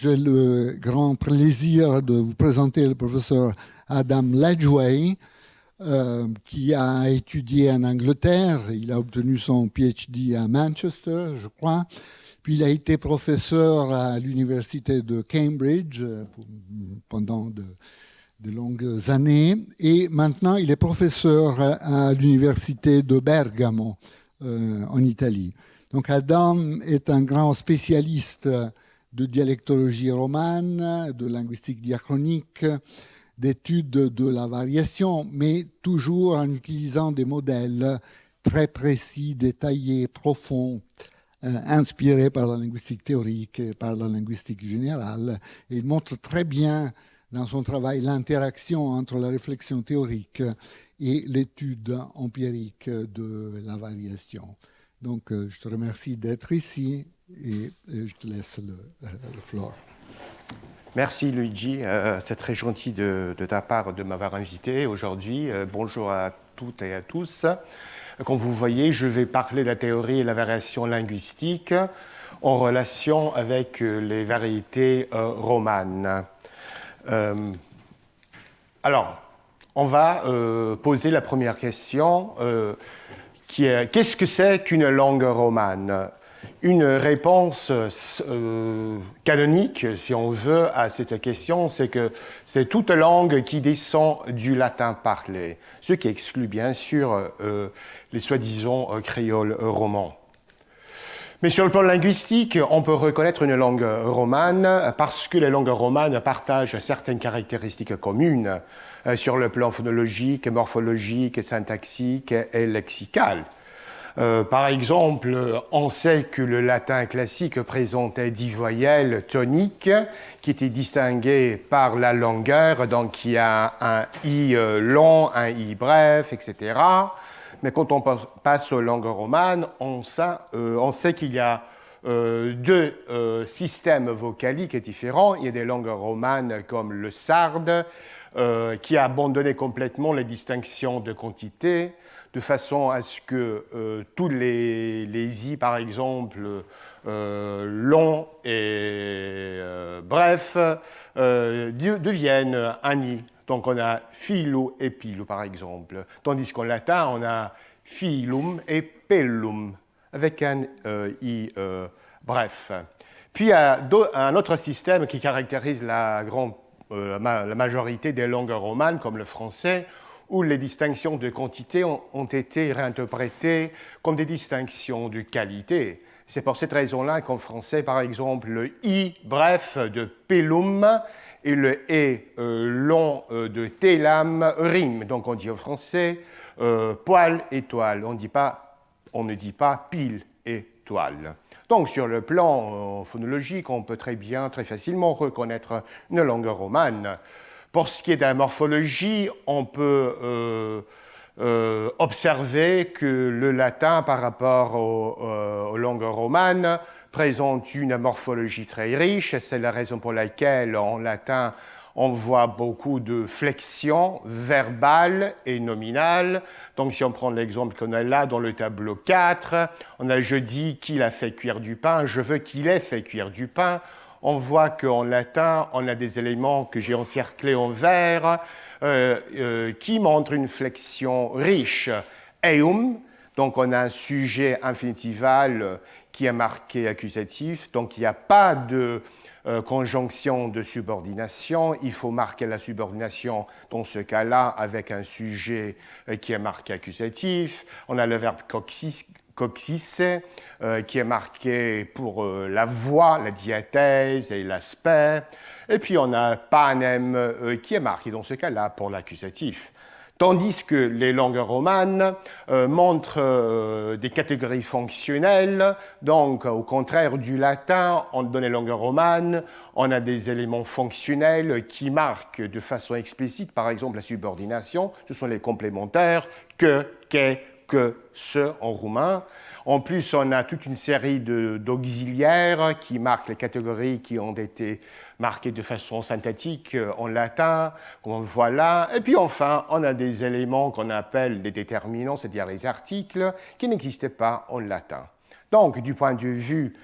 J'ai le grand plaisir de vous présenter le professeur Adam Ledgway, qui a étudié en Angleterre. Il a obtenu son PhD à Manchester, je crois. Puis il a été professeur à l'université de Cambridge pendant de longues années. Et maintenant, il est professeur à l'université de Bergamo, en Italie. Donc Adam est un grand spécialiste de dialectologie romane, de linguistique diachronique, d'études de la variation, mais toujours en utilisant des modèles très précis, détaillés, profonds, inspirés par la linguistique théorique et par la linguistique générale. Et il montre très bien dans son travail l'interaction entre la réflexion théorique et l'étude empirique de la variation. Donc, je te remercie d'être ici et je te laisse le floor. Merci Luigi, c'est très gentil de ta part de m'avoir invité aujourd'hui. Bonjour à toutes et à tous. Comme vous voyez, je vais parler de la théorie et la variation linguistique en relation avec les variétés romanes. Alors, on va poser la première question qui est: qu'est-ce que c'est qu'une langue romane ? Une réponse canonique, si on veut, à cette question, c'est que c'est toute langue qui descend du latin parlé, ce qui exclut bien sûr les soi-disant créoles romans. Mais sur le plan linguistique, on peut reconnaître une langue romane parce que les langues romanes partagent certaines caractéristiques communes sur le plan phonologique, morphologique, syntaxique et lexical. Par exemple, on sait que le latin classique présentait 10 voyelles toniques qui étaient distinguées par la longueur, donc il y a un i long, un i bref, etc. Mais quand on passe aux langues romanes, on sait qu'il y a deux systèmes vocaliques différents. Il y a des langues romanes comme le sarde, qui a abandonné complètement les distinctions de quantité, de façon à ce que tous les i, par exemple, longs et brefs, deviennent un i. Donc on a philo et pilo, par exemple. Tandis qu'en latin, on a philum et pellum, avec un i bref. Puis il y a un autre système qui caractérise la majorité des langues romanes, comme le français, où les distinctions de quantité ont été réinterprétées comme des distinctions de qualité. C'est pour cette raison-là qu'en français, par exemple, le i bref de pellum et le e long de télam riment. Donc on dit en français poil et toile. On ne dit pas pile et toile. Donc sur le plan phonologique, on peut très facilement reconnaître une langue romane. Pour ce qui est de la morphologie, on peut observer que le latin, par rapport aux langues romanes, présente une morphologie très riche. C'est la raison pour laquelle, en latin, on voit beaucoup de flexions verbales et nominales. Donc, si on prend l'exemple qu'on a là dans le tableau 4, on a « je dis qu'il a fait cuire du pain »,« je veux qu'il ait fait cuire du pain ». On voit qu'en latin, on a des éléments que j'ai encerclés en vert qui montrent une flexion riche. Eum, donc on a un sujet infinitival qui est marqué accusatif, donc il n'y a pas de conjonction de subordination. Il faut marquer la subordination dans ce cas-là avec un sujet qui est marqué accusatif. On a le verbe coxisse, qui est marqué pour la voix, la diathèse et l'aspect. Et puis on a panem qui est marqué dans ce cas-là pour l'accusatif. Tandis que les langues romanes montrent des catégories fonctionnelles. Donc, au contraire du latin, dans les langues romanes, on a des éléments fonctionnels qui marquent de façon explicite, par exemple, la subordination. Ce sont les complémentaires que, que, ce en roumain. En plus, on a toute une série d'auxiliaires qui marquent les catégories qui ont été marquées de façon synthétique en latin, comme on voit là. Et puis enfin, on a des éléments qu'on appelle des déterminants, c'est-à-dire les articles, qui n'existaient pas en latin. Donc, du point de vue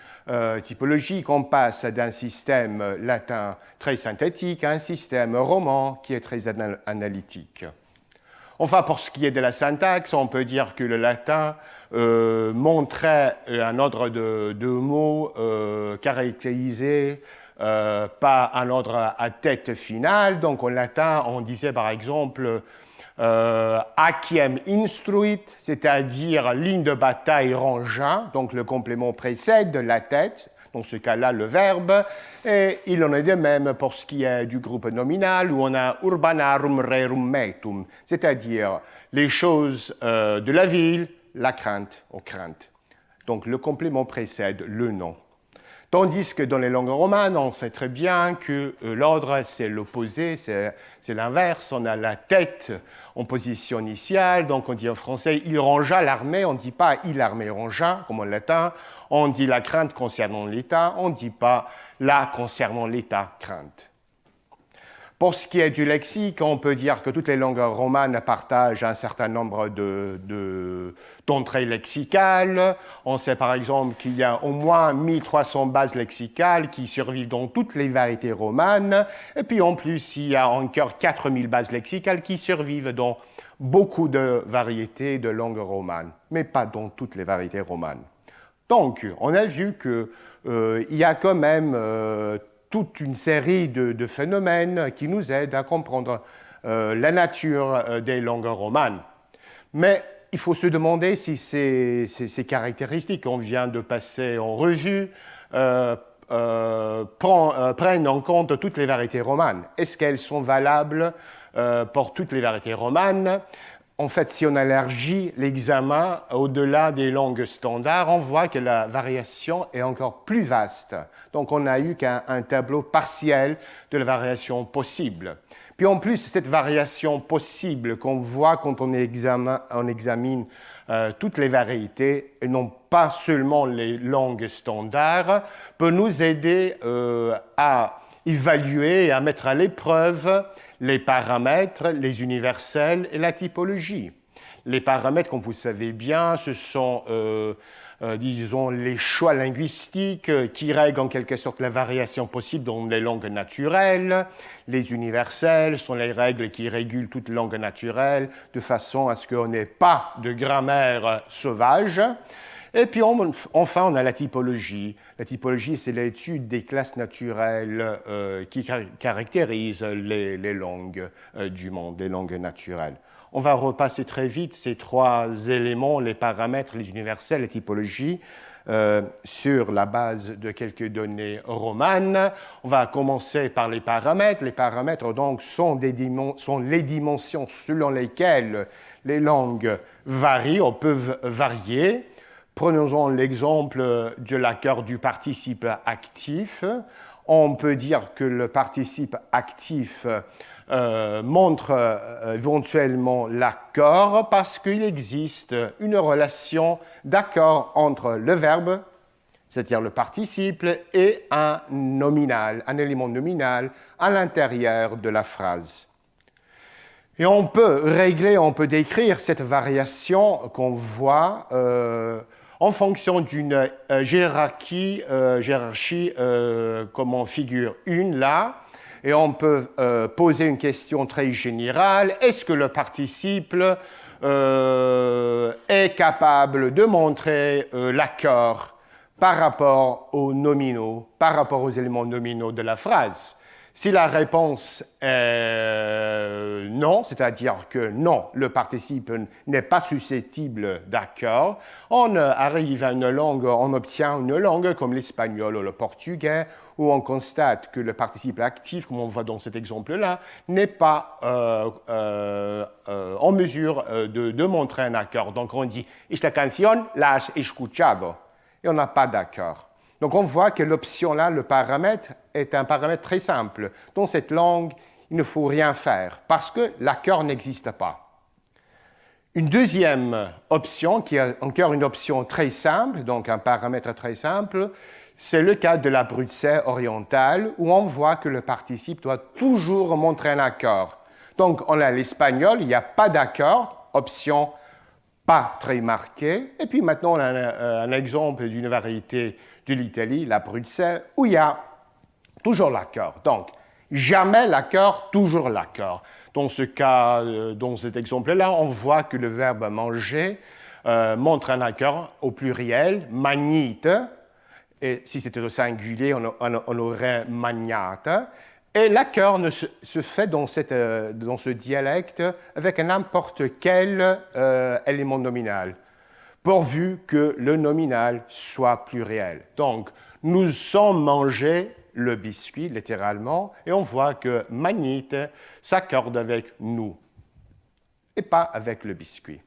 typologique, on passe d'un système latin très synthétique à un système roman qui est très analytique. Enfin, pour ce qui est de la syntaxe, on peut dire que le latin montrait un ordre de mots caractérisé par un ordre à tête finale. Donc, en latin, on disait par exemple aciem instruit, c'est-à-dire ligne de bataille rangea, donc le complément précède la tête, dans ce cas-là le verbe, et il en est de même pour ce qui est du groupe nominal où on a urbanarum rerum metum, c'est-à-dire les choses de la ville, la crainte aux craintes. Donc le complément précède le nom. Tandis que dans les langues romanes, on sait très bien que l'ordre, c'est l'opposé, c'est l'inverse. On a la tête en position initiale, donc on dit en français « il rangea l'armée », on ne dit pas « il l'armée rangea », comme en latin. On dit la crainte concernant l'État, on ne dit pas la concernant l'État crainte. Pour ce qui est du lexique, on peut dire que toutes les langues romanes partagent un certain nombre d'entrées lexicales. On sait par exemple qu'il y a au moins 1300 bases lexicales qui survivent dans toutes les variétés romanes. Et puis en plus, il y a encore 4000 bases lexicales qui survivent dans beaucoup de variétés de langues romanes, mais pas dans toutes les variétés romanes. Donc, on a vu qu'il y a quand même toute une série de phénomènes qui nous aident à comprendre la nature des langues romanes. Mais il faut se demander si ces caractéristiques qu'on vient de passer en revue prennent en compte toutes les variétés romanes. Est-ce qu'elles sont valables pour toutes les variétés romanes? En fait, si on élargit l'examen au-delà des langues standards, on voit que la variation est encore plus vaste. Donc, on n'a eu qu'un tableau partiel de la variation possible. Puis en plus, cette variation possible qu'on voit quand on examine toutes les variétés, et non pas seulement les langues standards, peut nous aider à évaluer et à mettre à l'épreuve les paramètres, les universels et la typologie. Les paramètres, comme vous savez bien, ce sont, disons, les choix linguistiques qui règlent en quelque sorte la variation possible dans les langues naturelles. Les universels sont les règles qui régulent toute langue naturelle de façon à ce qu'on n'ait pas de grammaire sauvage. Et puis enfin, on a la typologie. La typologie, c'est l'étude des classes naturelles qui caractérisent les langues du monde, les langues naturelles. On va repasser très vite ces trois éléments, les paramètres, les universels, la typologie, sur la base de quelques données romanes. On va commencer par les paramètres. Les paramètres, donc, sont les dimensions selon lesquelles les langues varient ou peuvent varier. Prenons L'exemple de l'accord du participe actif. On peut dire que le participe actif montre éventuellement l'accord parce qu'il existe une relation d'accord entre le verbe, c'est-à-dire le participe, et un nominal, un élément nominal à l'intérieur de la phrase. Et on peut décrire cette variation qu'on voit en fonction d'une hiérarchie comme en figure 1 là, et on peut poser une question très générale. Est-ce que le participe est capable de montrer l'accord par rapport aux nominaux, par rapport aux éléments nominaux de la phrase? Si la réponse est non, c'est-à-dire que non, le participe n'est pas susceptible d'accord, on arrive à une langue, on obtient une langue comme l'espagnol ou le portugais, où on constate que le participe actif, comme on voit dans cet exemple-là, n'est pas en mesure de montrer un accord. Donc on dit « Esta canción la has escuchado » et on n'a pas d'accord. Donc on voit que l'option-là, le paramètre, est un paramètre très simple. Dans cette langue, il ne faut rien faire parce que l'accord n'existe pas. Une deuxième option, qui est encore une option très simple, donc un paramètre très simple, c'est le cas de la Bruxelles orientale où on voit que le participe doit toujours montrer un accord. Donc on a l'espagnol, il n'y a pas d'accord, option pas très marqué. Et puis maintenant, on a un exemple d'une variété de l'Italie, la Bruxelles, où il y a toujours l'accord. Donc, jamais l'accord, toujours l'accord. Dans ce cas, dans cet exemple-là, on voit que le verbe manger montre un accord au pluriel, magnite, et si c'était au singulier, on aurait magnate. Et l'accord se fait dans ce dialecte avec n'importe quel élément nominal, pourvu que le nominal soit pluriel. Donc, nous sommes mangés le biscuit, littéralement, et on voit que magnite s'accorde avec nous, et pas avec le biscuit.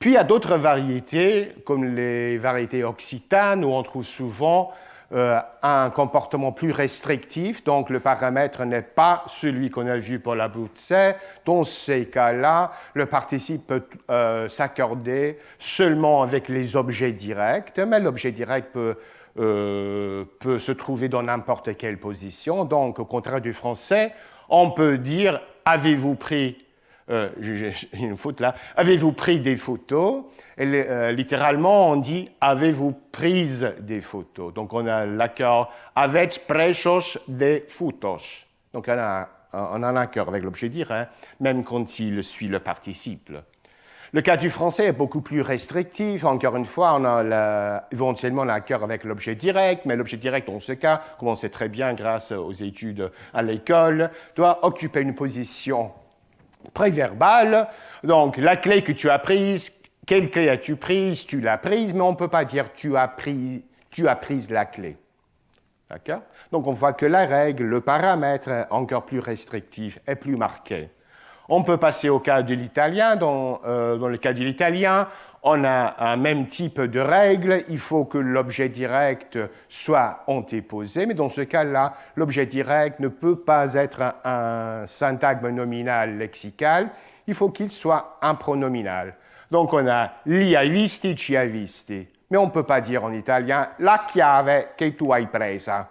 Puis il y a d'autres variétés, comme les variétés occitanes, où on trouve souvent un comportement plus restrictif, donc le paramètre n'est pas celui qu'on a vu pour la Bruxelles. Dans ces cas-là, le participe peut s'accorder seulement avec les objets directs, mais l'objet direct peut se trouver dans n'importe quelle position. Donc, au contraire du français, on peut dire « avez-vous pris » une faute là. Avez-vous pris des photos? Et littéralement, on dit avez-vous prise des photos? Donc, on a l'accord avez presos de fotos. Donc, on a un accord avec l'objet direct, même quand il suit le participe. Le cas du français est beaucoup plus restrictif. Encore une fois, on a éventuellement l'accord avec l'objet direct, mais l'objet direct, dans ce cas, comme on sait très bien grâce aux études à l'école, doit occuper une position préverbale. Donc, la clé que tu as prise, quelle clé as-tu prise? Tu l'as prise, mais on ne peut pas dire tu as pris la clé. D'accord? Donc, on voit que la règle, le paramètre est encore plus restrictif et plus marqué. On peut passer au cas de l'italien. Dans le cas de l'italien, on a un même type de règle. Il faut que l'objet direct soit antéposé, mais dans ce cas-là, l'objet direct ne peut pas être un syntagme nominal lexical. Il faut qu'il soit un pronominal. Donc, on a li hai visti, ci hai visti. Mais on ne peut pas dire en italien la chiave che tu hai presa.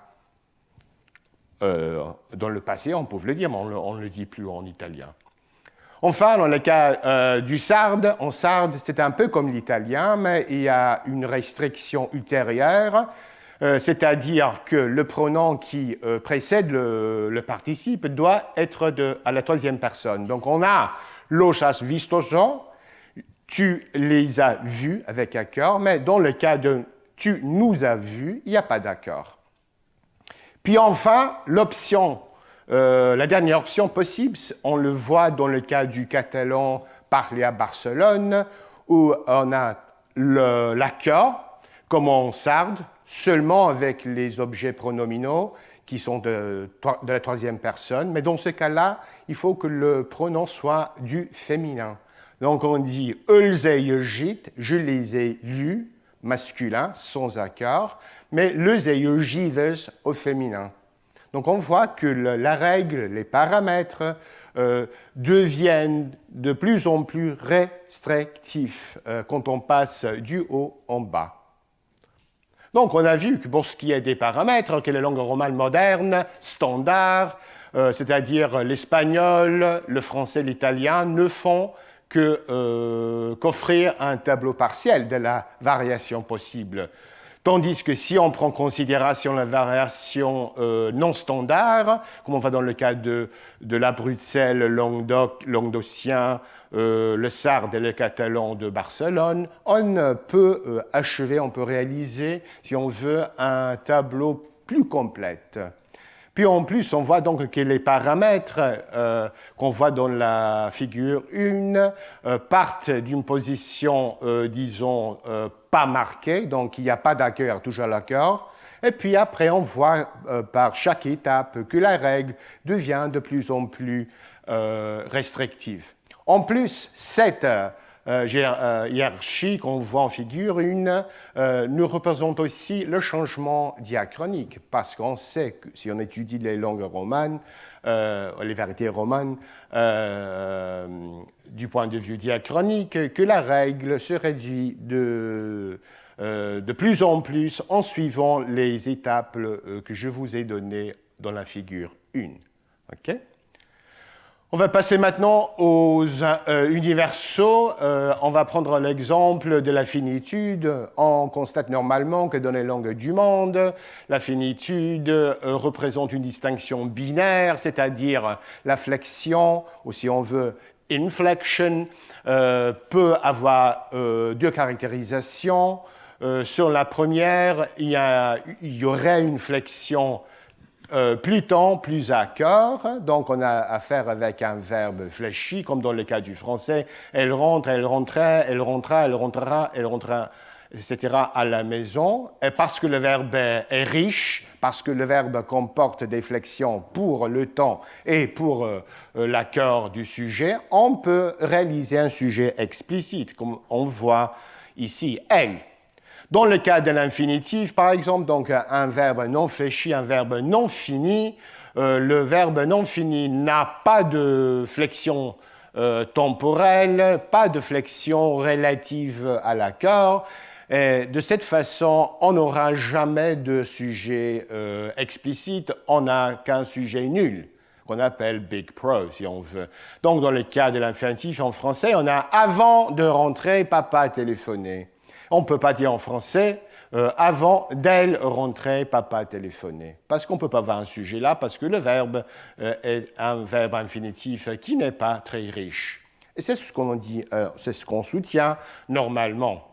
Dans le passé, on peut le dire, mais on ne le dit plus en italien. Enfin, dans le cas du sarde, en sarde, c'est un peu comme l'italien, mais il y a une restriction ultérieure, c'est-à-dire que le pronom qui précède le participe doit être à la troisième personne. Donc, on a los has vistos, tu les as vus avec accord, mais dans le cas de tu nous as vus, il n'y a pas d'accord. Puis enfin, l'option. La dernière option possible, on le voit dans le cas du catalan parlé à Barcelone, où on a l'accord, comme en sarde, seulement avec les objets pronominaux qui sont de la troisième personne. Mais dans ce cas-là, il faut que le pronom soit du féminin. Donc on dit « Ils ai git », je les ai lus, masculin, sans accord, mais « les ai gides » au féminin. Donc on voit que la règle, les paramètres deviennent de plus en plus restrictifs quand on passe du haut en bas. Donc on a vu que pour ce qui est des paramètres, que les langues romanes modernes, standards, c'est-à-dire l'espagnol, le français, l'italien, ne font qu'offrir un tableau partiel de la variation possible. Tandis que si on prend en considération la variation non standard, comme on va dans le cas de la Bruxelles, le Languedoc, languedocien, le sarde et le catalan de Barcelone, on peut achever, on peut réaliser, si on veut, un tableau plus complet. Puis en plus, on voit donc que les paramètres qu'on voit dans la figure 1 partent d'une position, disons, pas marquée, donc il n'y a pas d'accord, toujours l'accord. Et puis après, on voit par chaque étape que la règle devient de plus en plus restrictive. En plus, cette hiérarchie qu'on voit en figure 1 nous représente aussi le changement diachronique, parce qu'on sait que si on étudie les langues romanes, les variétés romanes, du point de vue diachronique, que la règle se réduit de plus en plus en suivant les étapes que je vous ai données dans la figure 1. Okay? On va passer maintenant aux universaux. On va prendre l'exemple de la finitude. On constate normalement que dans les langues du monde, la finitude représente une distinction binaire, c'est-à-dire la flexion, ou si on veut, inflection, peut avoir deux caractérisations. Sur la première, il y aurait une flexion plus tend, plus à cœur. Donc, on a affaire avec un verbe fléchi, comme dans le cas du français. Elle rentre, elle rentrait, elle rentra, elle rentrera, elle rentrera, etc. à la maison. Et parce que le verbe est riche, parce que le verbe comporte des flexions pour le temps et pour l'accord du sujet, on peut réaliser un sujet explicite, comme on voit ici, elle. Dans le cas de l'infinitif, par exemple, donc un verbe non fléchi, un verbe non fini, le verbe non fini n'a pas de flexion temporelle, pas de flexion relative à l'accord. De cette façon, on n'aura jamais de sujet explicite, on n'a qu'un sujet nul, qu'on appelle big pro, si on veut. Donc, dans le cas de l'infinitif en français, on a « avant de rentrer, papa a téléphoné ». On ne peut pas dire en français avant d'elle rentrer, papa a téléphoné. Parce qu'on ne peut pas avoir un sujet là, parce que le verbe est un verbe infinitif qui n'est pas très riche. Et c'est ce qu'on dit, c'est ce qu'on soutient normalement.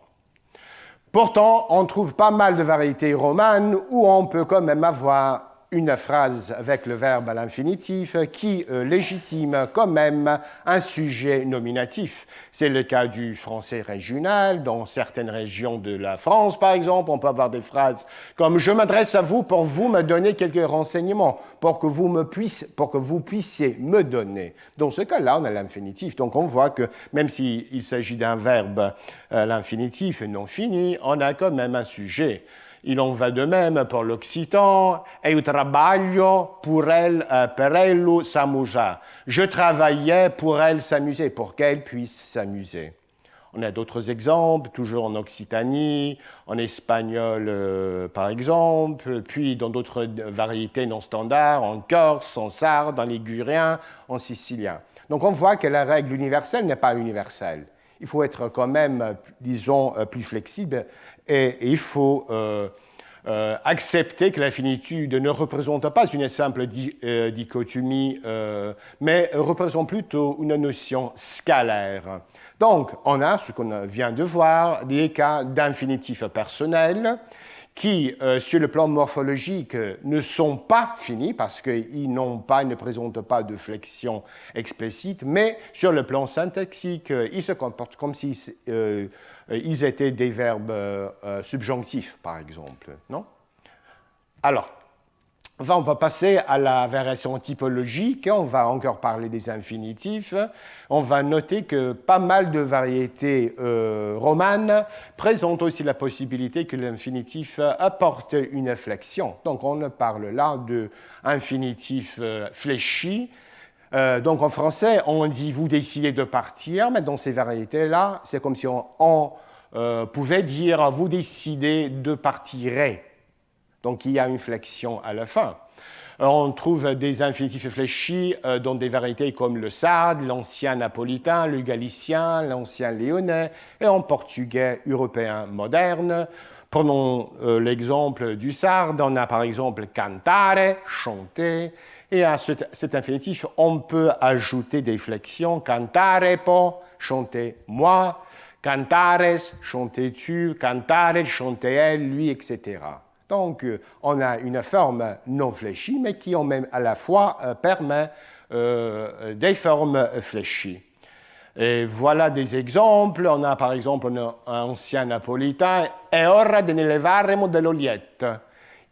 Pourtant, on trouve pas mal de variétés romanes où on peut quand même avoir une phrase avec le verbe à l'infinitif qui légitime quand même un sujet nominatif. C'est le cas du français régional. Dans certaines régions de la France, par exemple, on peut avoir des phrases comme « Je m'adresse à vous pour vous me donner quelques renseignements, pour que vous puissiez me donner ». Dans ce cas-là, on a l'infinitif. Donc on voit que même s'il s'agit d'un verbe à l'infinitif non fini, on a quand même un sujet. Il en va de même pour l'occitan. Eu trabalho pour elle s'amusa. Je travaillais pour elle s'amuser, pour qu'elle puisse s'amuser. On a d'autres exemples, toujours en Occitanie, en espagnol par exemple, puis dans d'autres variétés non standards, en corse, en sarde, en ligurien, en sicilien. Donc on voit que la règle universelle n'est pas universelle. Il faut être quand même, disons, plus flexible et il faut accepter que la finitude ne représente pas une simple dichotomie, mais représente plutôt une notion scalaire. Donc, on a ce qu'on vient de voir, des cas d'infinitifs personnels qui, sur le plan morphologique, ne sont pas finis parce qu'ils ne présentent pas de flexion explicite, mais sur le plan syntaxique, ils se comportent comme s'ils étaient des verbes subjonctifs, par exemple. Non? Alors, on va passer à la variation typologique, on va encore parler des infinitifs. On va noter que pas mal de variétés romanes présentent aussi la possibilité que l'infinitif apporte une flexion. Donc on parle là d'infinitif fléchi. Donc en français, on dit « vous décidez de partir », mais dans ces variétés-là, c'est comme si on pouvait dire « vous décidez de partir ». Donc, il y a une flexion à la fin. On trouve des infinitifs fléchis dans des variétés comme le sarde, l'ancien napolitain, le galicien, l'ancien léonnais, et en portugais européen moderne. Prenons l'exemple du sarde. On a par exemple cantare, chanter. Et à cet infinitif, on peut ajouter des flexions. Cantare po, chanter moi. Cantares, chanter tu. Cantare, chanter elle, lui, etc. Donc, on a une forme non fléchie, mais qui en même à la fois permet des formes fléchies. Et voilà des exemples. On a par exemple un ancien napolitain. È ora de ne levaremo dello letto.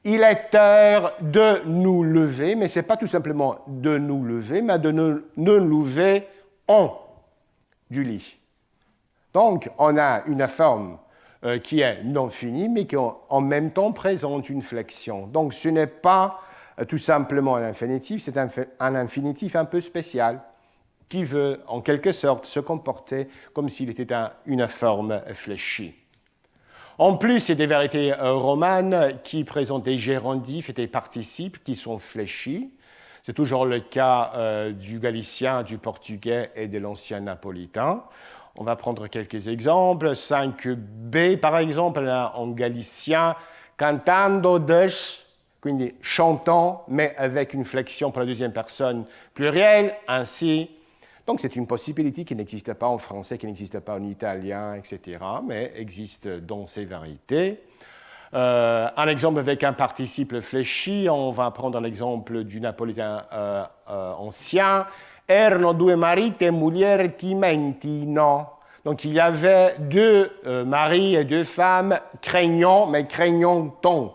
Il est heure de nous lever, mais ce n'est pas tout simplement de nous lever, mais de nous lever en du lit. Donc, on a une forme qui est non finie, mais qui en même temps présente une flexion. Donc ce n'est pas tout simplement un infinitif, c'est un infinitif un peu spécial qui veut en quelque sorte se comporter comme s'il était une forme fléchie. En plus, il y a des variétés romanes qui présentent des gérondifs et des participes qui sont fléchis. C'est toujours le cas du galicien, du portugais et de l'ancien napolitain. On va prendre quelques exemples. 5b, par exemple, là, en galicien, cantando des, quindi chantant, mais avec une flexion pour la deuxième personne plurielle, ainsi. Donc c'est une possibilité qui n'existe pas en français, qui n'existe pas en italien, etc., mais existe dans ces variétés. Un exemple avec un participe fléchi, on va prendre l'exemple du napolitain ancien. Erano due mariti e muliere timentino. Donc il y avait deux maris et deux femmes craignant, mais craignant-on.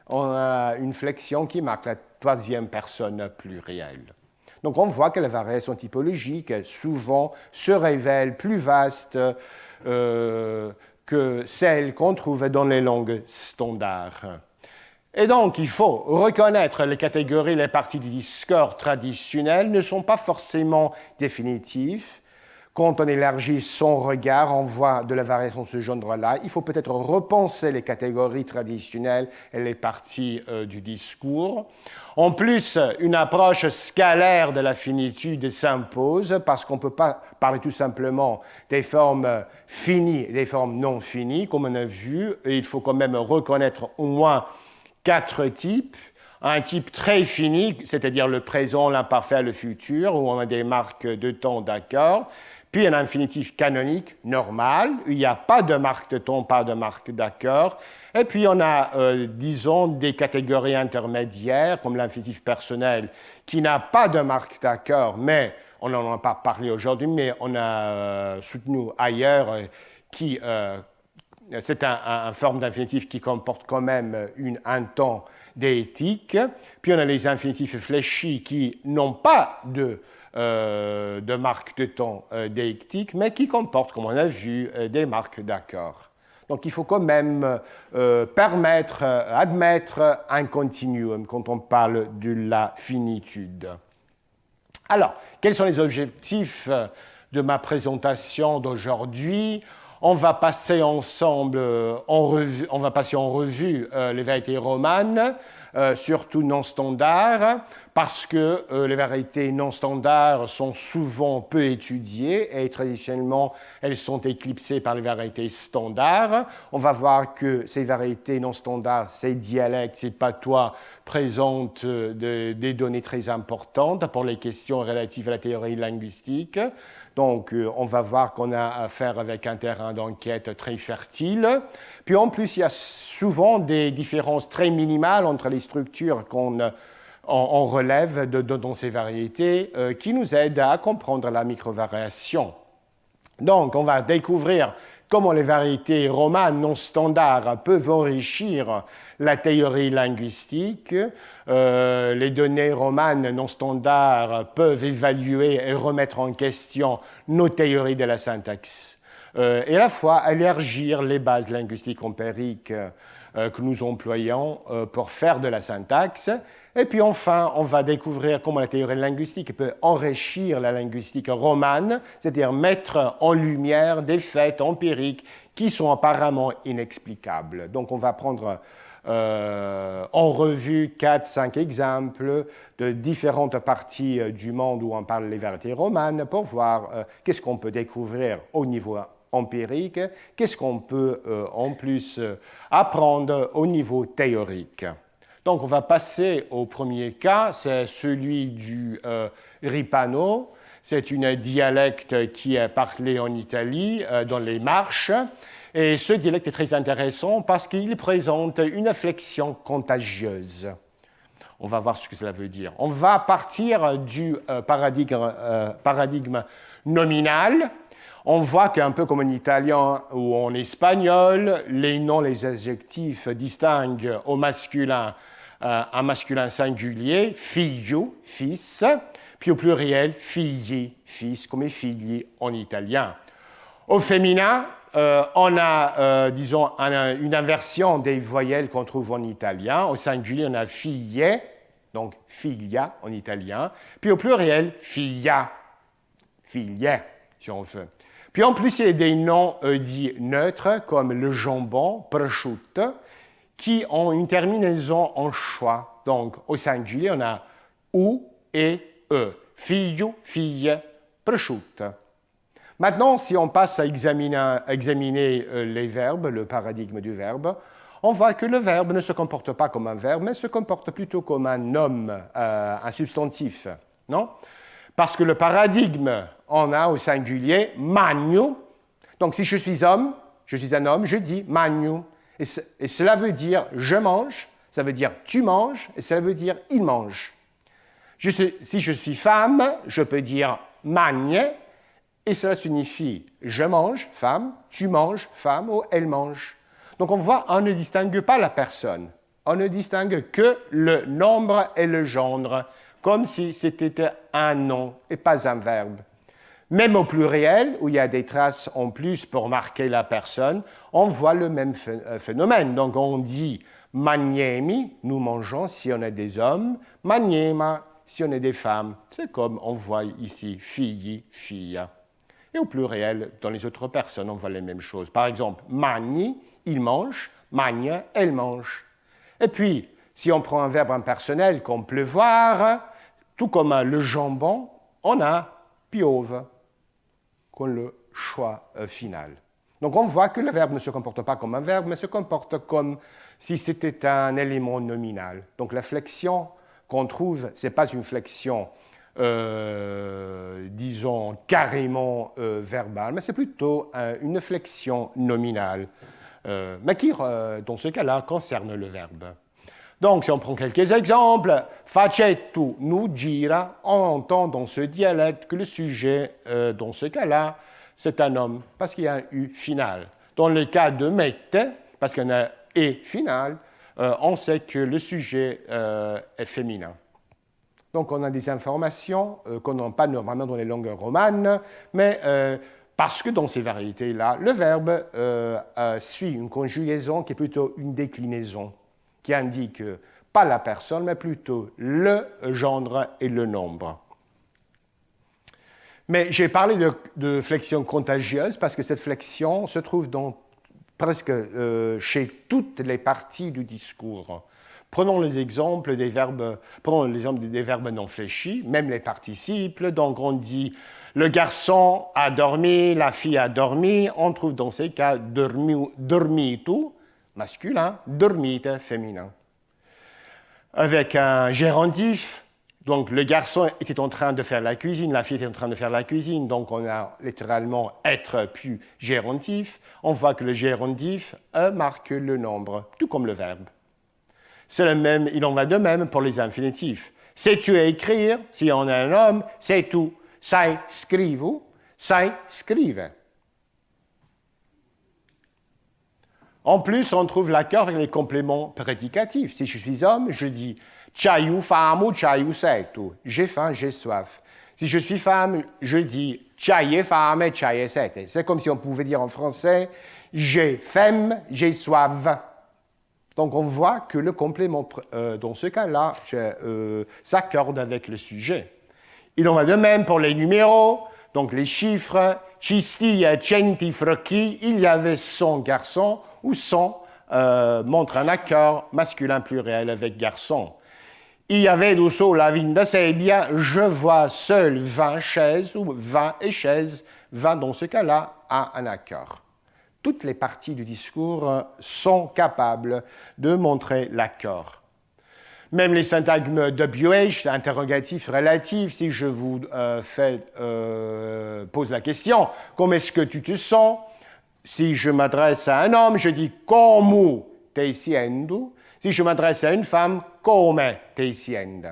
On a une flexion qui marque la troisième personne plurielle. Donc on voit que les variations typologiques souvent se révèlent plus vastes que celles qu'on trouve dans les langues standards. Et donc, il faut reconnaître les catégories, les parties du discours traditionnel ne sont pas forcément définitives. Quand on élargit son regard, on voit de la variation de ce genre-là. Il faut peut-être repenser les catégories traditionnelles et les parties du discours. En plus, une approche scalaire de la finitude s'impose parce qu'on ne peut pas parler tout simplement des formes finies et des formes non finies, comme on a vu. Et il faut quand même reconnaître au moins 4 types. Un type très fini, c'est-à-dire le présent, l'imparfait, le futur, où on a des marques de temps d'accord. Puis un infinitif canonique normal, où il n'y a pas de marque de temps, pas de marque d'accord. Et puis on a, disons, des catégories intermédiaires, comme l'infinitif personnel, qui n'a pas de marque d'accord, mais on n'en a pas parlé aujourd'hui, mais on a soutenu ailleurs qui... c'est une forme d'infinitif qui comporte quand même un temps déétique. Puis on a les infinitifs fléchis qui n'ont pas de marque de temps déictique, mais qui comportent, comme on a vu, des marques d'accord. Donc il faut quand même admettre un continuum quand on parle de la finitude. Alors, quels sont les objectifs de ma présentation d'aujourd'hui ? On va passer ensemble en revue les variétés romanes, surtout non standards, parce que les variétés non standards sont souvent peu étudiées et traditionnellement elles sont éclipsées par les variétés standards. On va voir que ces variétés non standards, ces dialectes, ces patois présentent des données très importantes pour les questions relatives à la théorie linguistique. Donc, on va voir qu'on a affaire avec un terrain d'enquête très fertile. Puis, en plus, il y a souvent des différences très minimales entre les structures qu'on relève dans ces variétés qui nous aident à comprendre la microvariation. Donc, on va découvrir comment les variétés romanes non standards peuvent enrichir la théorie linguistique. Les données romanes non standards peuvent évaluer et remettre en question nos théories de la syntaxe et à la fois élargir les bases linguistiques empiriques que nous employons pour faire de la syntaxe. Et puis enfin, on va découvrir comment la théorie linguistique peut enrichir la linguistique romane, c'est-à-dire mettre en lumière des faits empiriques qui sont apparemment inexplicables. Donc on va prendre en revue 4-5 exemples de différentes parties du monde où on parle des variétés romanes pour voir qu'est-ce qu'on peut découvrir au niveau empirique, qu'est-ce qu'on peut en plus apprendre au niveau théorique. Donc on va passer au premier cas, c'est celui du Ripano. C'est une dialecte qui est parlée en Italie, dans les Marches. Et ce dialecte est très intéressant parce qu'il présente une flexion contagieuse. On va voir ce que cela veut dire. On va partir du paradigme nominal. On voit qu'un peu comme en italien ou en espagnol, les noms, les adjectifs distinguent au masculin un masculin singulier, figlio, fils, puis au pluriel, figli, fils, comme figli en italien. Au féminin, on a, disons, une inversion des voyelles qu'on trouve en italien. Au singulier, on a figlie, donc figlia en italien. Puis au pluriel, figlia, figlie, si on veut. Puis en plus, il y a des noms dits neutres, comme le jambon, prosciutto, qui ont une terminaison en schwa. Donc au singulier, on a ou, et E. Figlio, fille, prosciutto. Maintenant, si on passe à examiner les verbes, le paradigme du verbe, on voit que le verbe ne se comporte pas comme un verbe, mais se comporte plutôt comme un nom, un substantif, non? Parce que le paradigme, on a au singulier magno. Donc, si je suis homme, je suis un homme, je dis magno. Et cela veut dire je mange, ça veut dire tu manges, et cela veut dire il mange. Si je suis femme, je peux dire magne, et cela signifie je mange, femme, tu manges, femme, ou elle mange. Donc on voit, on ne distingue pas la personne, on ne distingue que le nombre et le genre, comme si c'était un nom et pas un verbe. Même au pluriel, où il y a des traces en plus pour marquer la personne, on voit le même phénomène. Donc on dit maniemi, nous mangeons si on est des hommes, maniema si on est des femmes. C'est comme on voit ici figli, figlia. Et au pluriel, dans les autres personnes, on voit les mêmes choses. Par exemple, magni, il mange, magna, elle mange. Et puis, si on prend un verbe impersonnel comme pleuvoir, tout comme le jambon, on a piove, comme le choix final. Donc on voit que le verbe ne se comporte pas comme un verbe, mais se comporte comme si c'était un élément nominal. Donc la flexion qu'on trouve, ce n'est pas une flexion, disons, carrément verbale, mais c'est plutôt une flexion nominale, mais qui, dans ce cas-là, concerne le verbe. Donc, si on prend quelques exemples, facetto nu gira, on entend dans ce dialecte que le sujet, dans ce cas-là, c'est un homme, parce qu'il y a un U final. Dans le cas de mette, parce qu'il y a un E final, on sait que le sujet est féminin. Donc, on a des informations qu'on n'a pas normalement dans les langues romanes, mais parce que dans ces variétés-là, le verbe suit une conjugaison qui est plutôt une déclinaison, qui indique pas la personne, mais plutôt le genre et le nombre. Mais j'ai parlé de flexion contagieuse parce que cette flexion se trouve dans presque chez toutes les parties du discours. Prenons les exemples des verbes, non fléchis, même les participes. Donc on dit le garçon a dormi, la fille a dormi. On trouve dans ces cas dormitu, masculin, dormite, féminin. Avec un gérondif, donc le garçon était en train de faire la cuisine, la fille était en train de faire la cuisine, donc on a littéralement être puis gérondif. On voit que le gérondif marque le nombre, tout comme le verbe. C'est le même, il en va de même pour les infinitifs. Sais-tu écrire? Si on est un homme, c'est tout. Sai scrivo, sai scrive. En plus, on trouve l'accord avec les compléments prédicatifs. Si je suis homme, je dis c'hai fame, c'hai settu. J'ai faim, j'ai soif. Si je suis femme, je dis c'hai fame, c'hai sete. C'est comme si on pouvait dire en français j'ai faim, j'ai soif. Donc on voit que le complément, dans ce cas-là, s'accorde avec le sujet. Il en va de même pour les numéros, donc les chiffres. Ci stia centi frocchi, il y avait 100 garçons, ou 100 montre un accord masculin pluriel avec garçon. Il y avait du sola 20 sedia, je vois seul 20 chaises, ou 20 et chaises, 20 dans ce cas-là a un accord. Toutes les parties du discours sont capables de montrer l'accord. Même les syntagmes de Buech, interrogatif, relatif, si je vous pose la question, comment est-ce que tu te sens? Si je m'adresse à un homme, je dis como te siendo. Si je m'adresse à une femme, come te siendo.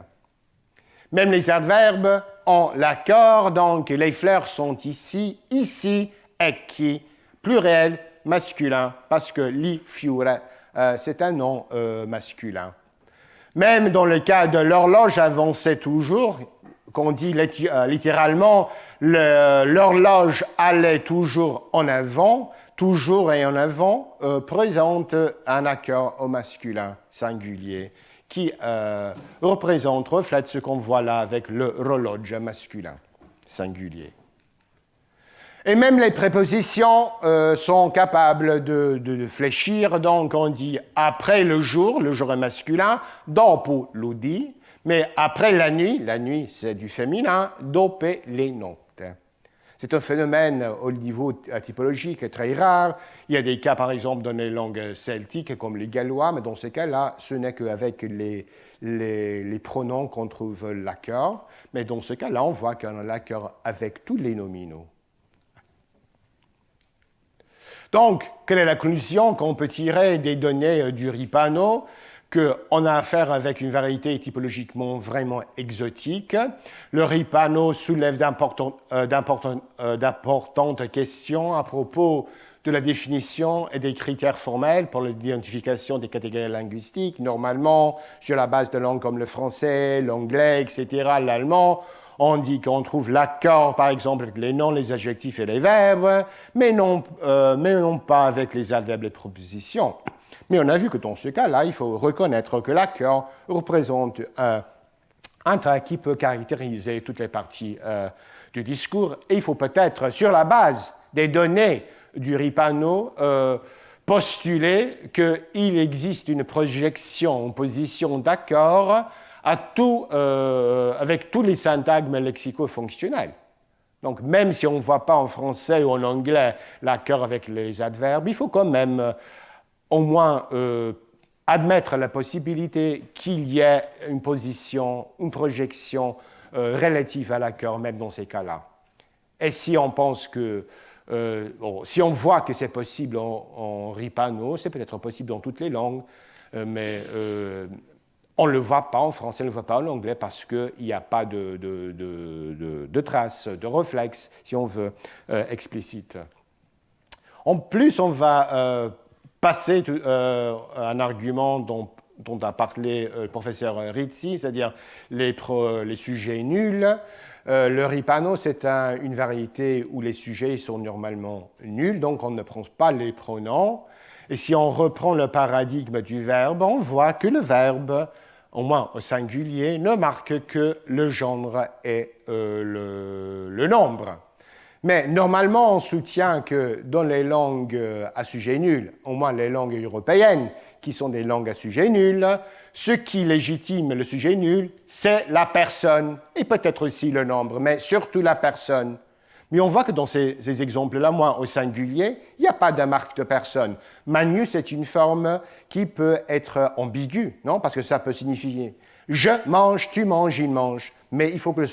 Même les adverbes ont l'accord, donc les fleurs sont ici, ecchi, pluriel, masculin, parce que li fiore, c'est un nom masculin. Même dans le cas de l'horloge avançait toujours, qu'on dit littéralement, l'horloge allait toujours en avant, toujours et en avant, présente un accord au masculin singulier qui reflète ce qu'on voit là avec le horloge masculin singulier. Et même les prépositions sont capables de fléchir, donc on dit après le jour est masculin, dopo l'udi, Mais après la nuit c'est du féminin, dope le notte. C'est un phénomène au niveau typologique très rare. Il y a des cas, par exemple, dans les langues celtiques, comme les gallois, mais dans ces cas-là, ce n'est qu'avec les pronoms qu'on trouve l'accord. Mais dans ce cas-là, on voit qu'on a l'accord avec tous les nominaux. Donc, quelle est la conclusion qu'on peut tirer des données du Ripano? Qu'on a affaire avec une variété typologiquement vraiment exotique. Le Ripano soulève d'importantes questions à propos de la définition et des critères formels pour l'identification des catégories linguistiques. Normalement, sur la base de langues comme le français, l'anglais, etc., l'allemand, on dit qu'on trouve l'accord, par exemple, avec les noms, les adjectifs et les verbes, mais non pas avec les adverbes et les propositions. Mais on a vu que dans ce cas-là, il faut reconnaître que l'accord représente un trait qui peut caractériser toutes les parties du discours. Et il faut peut-être, sur la base des données du Ripano, postuler qu'il existe une projection en position d'accord avec tous les syntagmes lexico-fonctionnels. Donc, même si on ne voit pas en français ou en anglais l'accord avec les adverbes, il faut quand même au moins admettre la possibilité qu'il y ait une position, une projection relative à l'accord, même dans ces cas-là. Et si on pense que, si on voit que c'est possible en Ripano, c'est peut-être possible dans toutes les langues, mais on ne le voit pas en français, on ne le voit pas en anglais parce qu'il n'y a pas de traces, de réflexes, si on veut, explicites. En plus, on va passer un argument dont a parlé le professeur Rizzi, c'est-à-dire les sujets nuls. Le Ripano, c'est une variété où les sujets sont normalement nuls, donc on ne prend pas les pronoms. Et si on reprend le paradigme du verbe, on voit que le verbe, au moins au singulier, ne marque que le genre et le nombre. Mais normalement, on soutient que dans les langues à sujet nul, au moins les langues européennes, qui sont des langues à sujet nul, ce qui légitime le sujet nul, c'est la personne, et peut-être aussi le nombre, mais surtout la personne. Mais on voit que dans ces exemples-là, moi, au singulier, il n'y a pas de marque de personne. Magnus est une forme qui peut être ambiguë, non? Parce que ça peut signifier je mange, tu manges, il mange. Mais il faut que le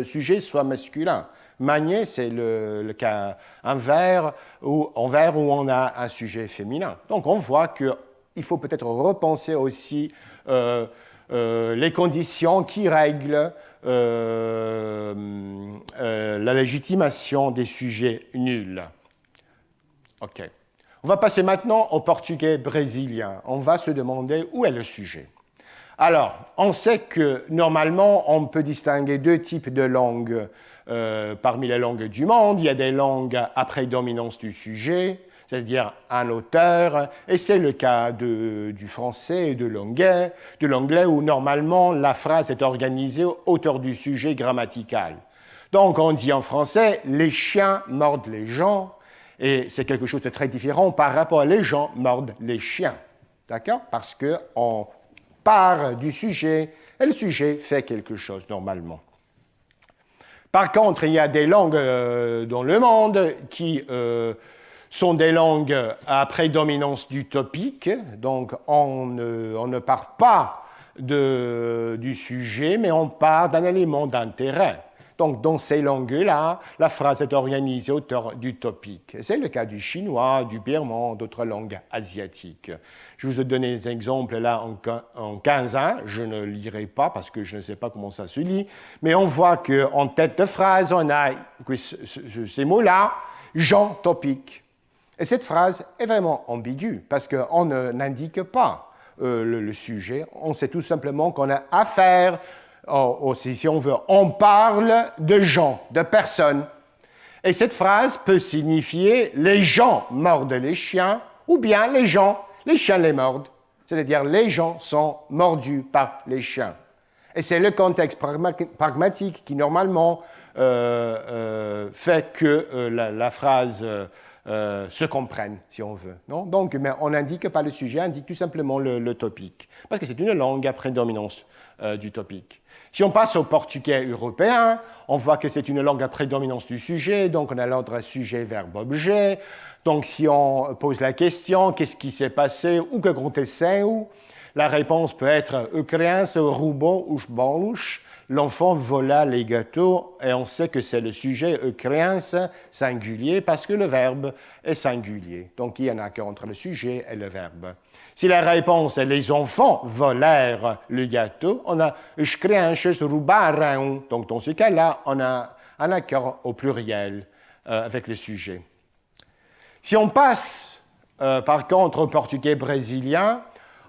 sujet soit masculin. Magné, c'est le cas envers où on a un sujet féminin. Donc on voit qu'il faut peut-être repenser aussi les conditions qui règlent la légitimation des sujets nuls. OK. On va passer maintenant au portugais brésilien. On va se demander où est le sujet. Alors, on sait que normalement, on peut distinguer deux types de langues parmi les langues du monde. Il y a des langues à prédominance du sujet, c'est-à-dire un auteur, et c'est le cas du français et de l'anglais où normalement la phrase est organisée autour du sujet grammatical. Donc on dit en français « les chiens mordent les gens », et c'est quelque chose de très différent par rapport à « les gens mordent les chiens ». D'accord? Parce qu'on part du sujet, et le sujet fait quelque chose normalement. Par contre, il y a des langues dans le monde qui sont des langues à prédominance du topique, donc on ne part pas du sujet, mais on part d'un élément d'intérêt. Donc, dans ces langues-là, la phrase est organisée autour du topique. C'est le cas du chinois, du birman, d'autres langues asiatiques. Je vous ai donné des exemples là en 15 ans. Je ne lirai pas parce que je ne sais pas comment ça se lit. Mais on voit qu'en tête de phrase, on a ces mots-là, Jean topique. Et cette phrase est vraiment ambiguë parce qu'on n'indique pas le sujet. On sait tout simplement qu'on a affaire, si on veut, on parle de gens, de personnes. Et cette phrase peut signifier « les gens mordent les chiens » ou bien « les chiens les mordent », c'est-à-dire les gens sont mordus par les chiens. Et c'est le contexte pragmatique qui, normalement, fait que la phrase se comprennent, si on veut. Non? Donc, mais on n'indique pas le sujet, on indique tout simplement le topique, parce que c'est une langue à prédominance du topique. Si on passe au portugais européen, on voit que c'est une langue à prédominance du sujet, donc on a l'ordre sujet, verbe, objet. Donc si on pose la question, qu'est-ce qui s'est passé, ou que aconteceu, la réponse peut être « criança roubou os bolos », l'enfant vola les gâteaux, et on sait que c'est le sujet « criança » singulier, parce que le verbe est singulier. Donc il y a un accord entre le sujet et le verbe. Si la réponse est « les enfants volèrent le gâteau », on a « as crianças roubaram ». Donc dans ce cas-là, on a un accord au pluriel avec le sujet. Si on passe, par contre, au portugais brésilien,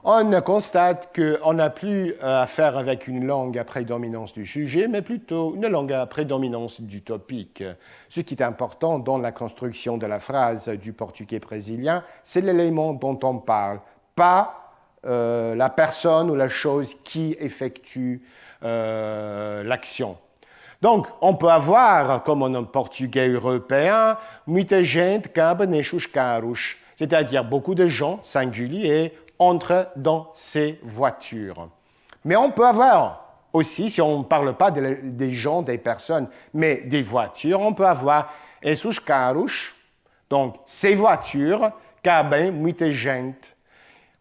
on constate qu'on n'a plus affaire avec une langue à prédominance du sujet, mais plutôt une langue à prédominance du topique. Ce qui est important dans la construction de la phrase du portugais brésilien, c'est l'élément dont on parle, pas la personne ou la chose qui effectue l'action. Donc, on peut avoir, comme en portugais européen, muita gente cabe nestes carros, c'est-à-dire beaucoup de gens, singuliers, entrent dans ces voitures. Mais on peut avoir aussi, si on ne parle pas des gens, des personnes, mais des voitures, on peut avoir esses carros, donc ces voitures, cabem muita gente.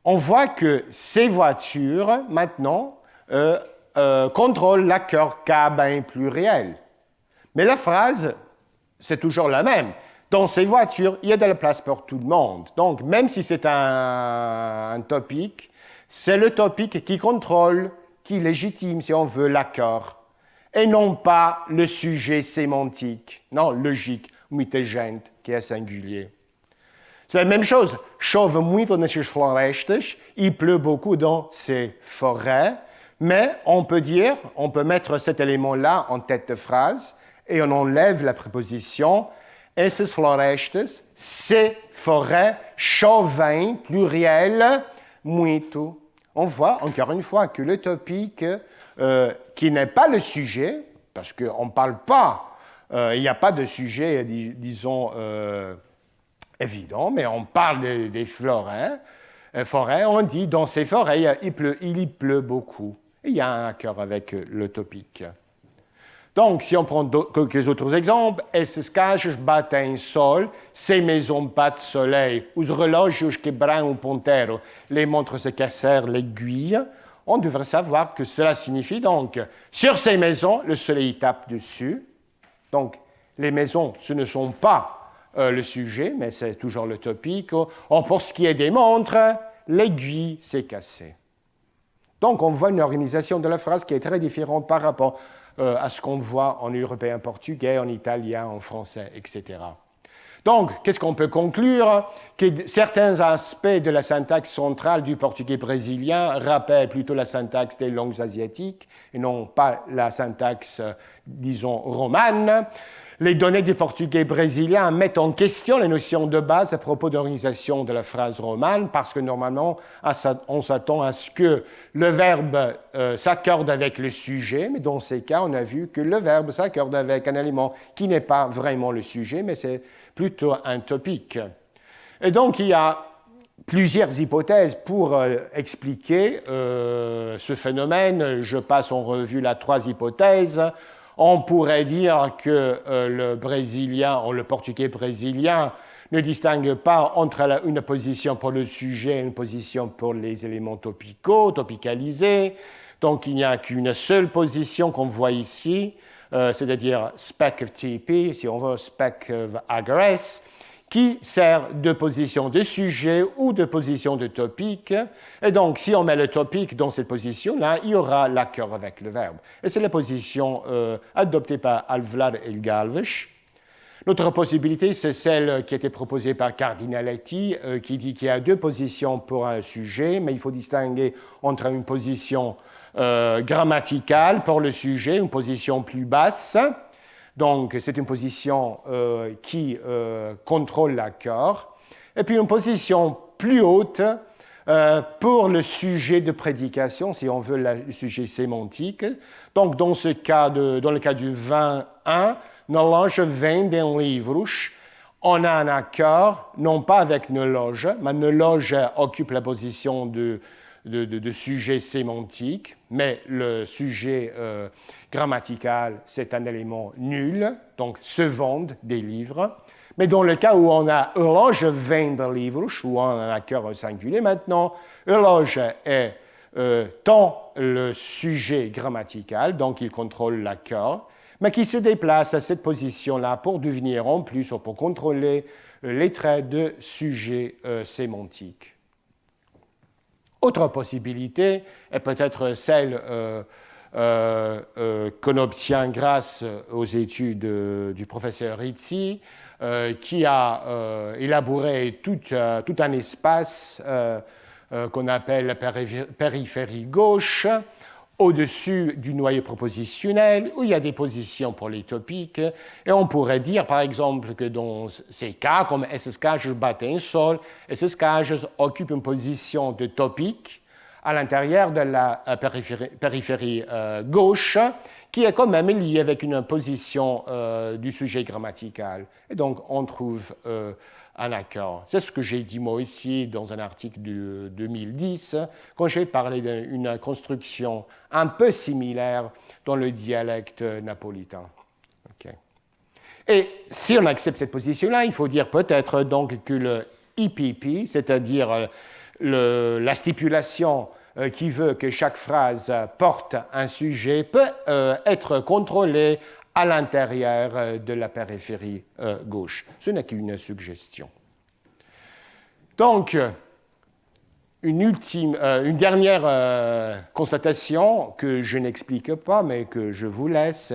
On voit que ces voitures, maintenant, contrôlent l'accord cabem pluriel. Mais la phrase, c'est toujours la même. Dans ces voitures, il y a de la place pour tout le monde. Donc, même si c'est un topique, c'est le topique qui contrôle, qui légitime, si on veut, l'accord, et non pas le sujet sémantique, non, logique, muita gente, qui est singulier. C'est la même chose. Chove muito nestas florestas, il pleut beaucoup dans ces forêts, mais on peut mettre cet élément-là en tête de phrase, et on enlève la préposition essas florestas, ces forêts, chovem, pluriel, muito. On voit encore une fois que le topique, qui n'est pas le sujet, parce qu'on ne parle pas, il n'y a pas de sujet, disons, évident, mais on parle des forêts, on dit dans ces forêts, il y pleut beaucoup. Et il y a un accord avec le topique. Donc, si on prend quelques autres exemples, esses caixas batem sol, ces maisons battent soleil, os relógios quebram o ponteiro, les montres se cassèrent l'aiguille, on devrait savoir que cela signifie donc, sur ces maisons, le soleil tape dessus. Donc, les maisons, ce ne sont pas le sujet, mais c'est toujours le topique. Pour ce qui est des montres, l'aiguille s'est cassée. Donc, on voit une organisation de la phrase qui est très différente par rapport à ce qu'on voit en européen portugais, en italien, en français, etc. Donc, qu'est-ce qu'on peut conclure? Que certains aspects de la syntaxe centrale du portugais brésilien rappellent plutôt la syntaxe des langues asiatiques et non pas la syntaxe, disons, romane. Les données du portugais brésilien mettent en question les notions de base à propos de l'organisation de la phrase romane parce que normalement, on s'attend à ce que le verbe s'accorde avec le sujet, mais dans ces cas, on a vu que le verbe s'accorde avec un élément qui n'est pas vraiment le sujet, mais c'est plutôt un topique. Et donc, il y a plusieurs hypothèses pour expliquer ce phénomène. Je passe en revue les 3 hypothèses. On pourrait dire que le portugais brésilien ne distingue pas entre une position pour le sujet et une position pour les éléments topicaux, topicalisés. Donc, il n'y a qu'une seule position qu'on voit ici, c'est-à-dire spec of TP, si on veut, spec of agress, qui sert de position de sujet ou de position de topique. Et donc, si on met le topique dans cette position-là, il y aura l'accord avec le verbe. Et c'est la position adoptée par Alvear et Galvez. L'autre possibilité, c'est celle qui a été proposée par Cardinaletti, qui dit qu'il y a 2 positions pour un sujet, mais il faut distinguer entre une position grammaticale pour le sujet, une position plus basse. Donc, c'est une position qui contrôle l'accord. Et puis, une position plus haute pour le sujet de prédication, si on veut le sujet sémantique. Donc, dans le cas du 21, na loja vendem livros, on a un accord, non pas avec nos loges, mais nos loges occupent la position de sujet sémantique, mais le sujet grammatical, c'est un élément nul, donc se vendent des livres. Mais dans le cas où on a loge vendre livros, où on a un accord au singulier maintenant, loge est tant le sujet grammatical, donc il contrôle l'accord, mais qui se déplace à cette position-là pour devenir en plus ou pour contrôler les traits de sujet sémantique. Autre possibilité est peut-être celle qu'on obtient grâce aux études du professeur Rizzi, qui a élaboré tout un espace qu'on appelle la périphérie gauche, au-dessus du noyau propositionnel, où il y a des positions pour les topiques, et on pourrait dire, par exemple, que dans ces cas, comme esses cajas batem sol, esses cajas occupent une position de topique à l'intérieur de la périphérie gauche, qui est quand même liée avec une position du sujet grammatical. Et donc, on trouve un accord. C'est ce que j'ai dit moi aussi dans un article de 2010, quand j'ai parlé d'une construction un peu similaire dans le dialecte napolitain. Okay. Et si on accepte cette position-là, il faut dire peut-être donc que le IPP, c'est-à-dire la stipulation qui veut que chaque phrase porte un sujet, peut être contrôlée à l'intérieur de la périphérie gauche. Ce n'est qu'une suggestion. Donc, une dernière constatation que je n'explique pas, mais que je vous laisse.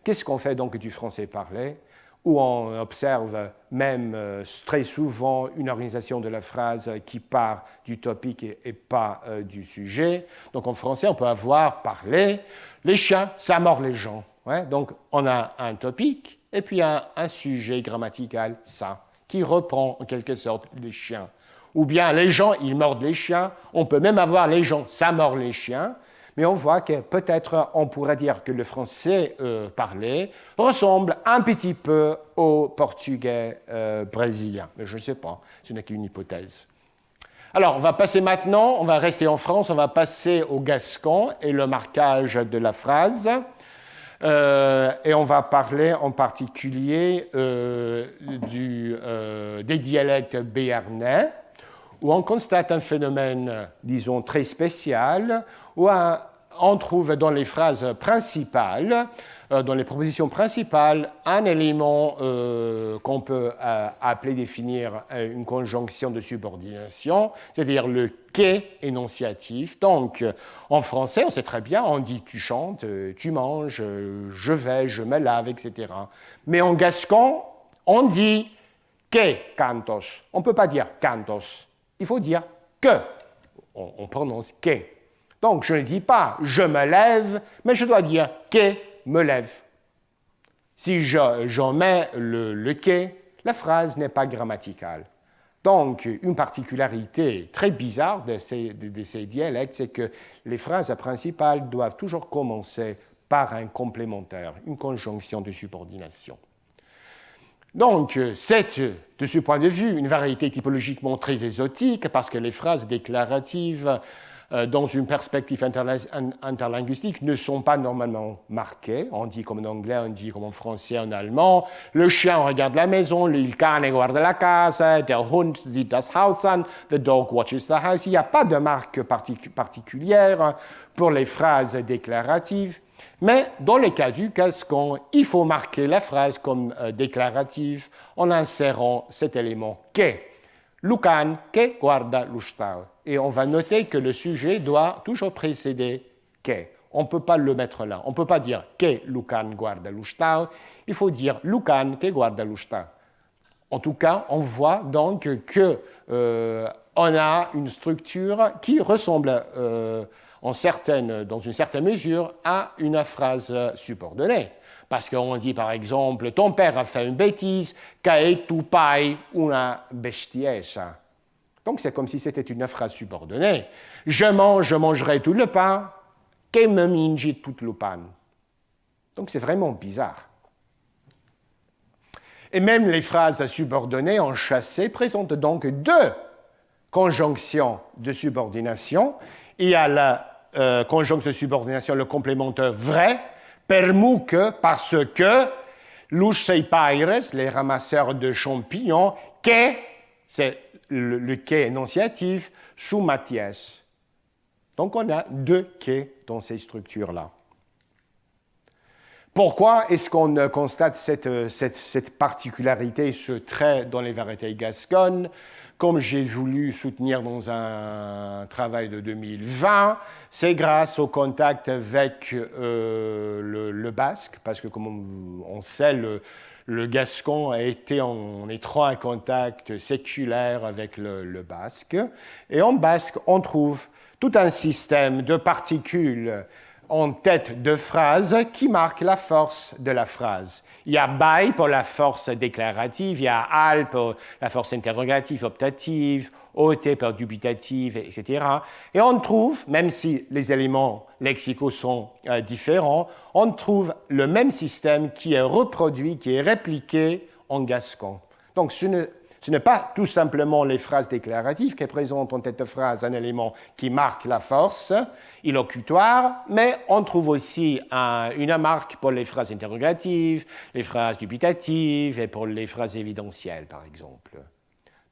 Qu'est-ce qu'on fait donc du français parlé, où on observe même très souvent une organisation de la phrase qui part du topique et pas du sujet. Donc en français, on peut avoir parlé, les chiens, ça mord les gens. Ouais, donc, on a un topique et puis un sujet grammatical, ça, qui reprend en quelque sorte les chiens. Ou bien les gens, ils mordent les chiens. On peut même avoir les gens, ça mord les chiens. Mais on voit que peut-être on pourrait dire que le français parlé ressemble un petit peu au portugais brésilien. Mais je ne sais pas, ce n'est qu'une hypothèse. Alors, on va passer maintenant, on va rester en France, on va passer au gascon et le marquage de la phrase. Et on va parler en particulier des dialectes béarnais, où on constate un phénomène, disons, très spécial, où on trouve dans les phrases principales, dans les propositions principales, un élément qu'on peut appeler, définir une conjonction de subordination, c'est-à-dire le quai énonciatif. Donc, en français, on sait très bien, on dit tu chantes, tu manges, je vais, je me lave, etc. Mais en gascon, on dit que cantos. On ne peut pas dire cantos. Il faut dire que. On prononce que. Donc, je ne dis pas je me lève, mais je dois dire que me lève. Si j'en mets le quai, la phrase n'est pas grammaticale. Donc, une particularité très bizarre de ces dialectes, c'est que les phrases principales doivent toujours commencer par un complémentaire, une conjonction de subordination. Donc, c'est, de ce point de vue, une variété typologiquement très exotique, parce que les phrases déclaratives dans une perspective interlinguistique ne sont pas normalement marquées. On dit comme en anglais, on dit comme en français, en allemand. Le chien regarde la maison, il cane guarda la casa, der Hund sieht das Haus an, the dog watches the house. Il n'y a pas de marque particulière pour les phrases déclaratives. Mais dans le cas du gascon, il faut marquer la phrase comme déclarative en insérant cet élément que. Lucan que guarda l'ustau. Et on va noter que le sujet doit toujours précéder que. On ne peut pas le mettre là. On ne peut pas dire que Lucan guarda l'ustau. Il faut dire Lucan que guarda l'ustau. En tout cas, on voit donc qu'on a une structure qui ressemble dans une certaine mesure à une phrase subordonnée. Parce qu'on dit par exemple, ton père a fait une bêtise, qu'est tu pai una bestiesa. Donc c'est comme si c'était une phrase subordonnée. Je mangerai tout le pain, que me mingi tout le pain. Donc c'est vraiment bizarre. Et même les phrases subordonnées en chassé présentent donc deux conjonctions de subordination. Il y a la conjonction de subordination, le complémentaire vrai, permu que, parce que, los seipayres, les ramasseurs de champignons, que, c'est le que énonciatif, sous Mathias. Donc on a deux que dans ces structures-là. Pourquoi est-ce qu'on constate cette particularité, ce trait dans les variétés gasconnes? Comme j'ai voulu soutenir dans un travail de 2020, c'est grâce au contact avec le basque, parce que comme on sait, le gascon a été en étroit contact séculaire avec le basque. Et en basque, on trouve tout un système de particules en tête de phrase qui marque la force de la phrase. Il y a bai pour la force déclarative, il y a al pour la force interrogative, optative, ot pour dubitative, etc. Et on trouve, même si les éléments lexicaux sont différents, on trouve le même système qui est reproduit, qui est répliqué en gascon. Donc ce n'est pas tout simplement les phrases déclaratives qui présentent en tête de phrase un élément qui marque la force illocutoire, mais on trouve aussi une marque pour les phrases interrogatives, les phrases dubitatives et pour les phrases évidentielles, par exemple.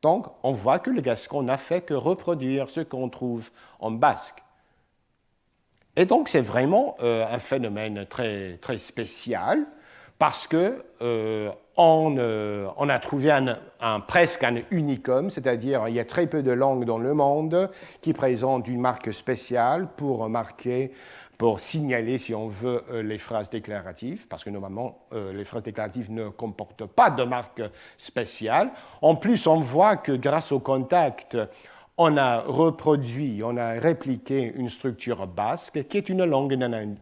Donc, on voit que le gascon n'a fait que reproduire ce qu'on trouve en basque. Et donc, c'est vraiment un phénomène très, très spécial, parce que on a trouvé presque un unicum, c'est-à-dire il y a très peu de langues dans le monde qui présentent une marque spéciale pour marquer, pour signaler, si on veut, les phrases déclaratives, parce que normalement, les phrases déclaratives ne comportent pas de marque spéciale. En plus, on voit que grâce au contact, on a reproduit, on a répliqué une structure basque qui est une langue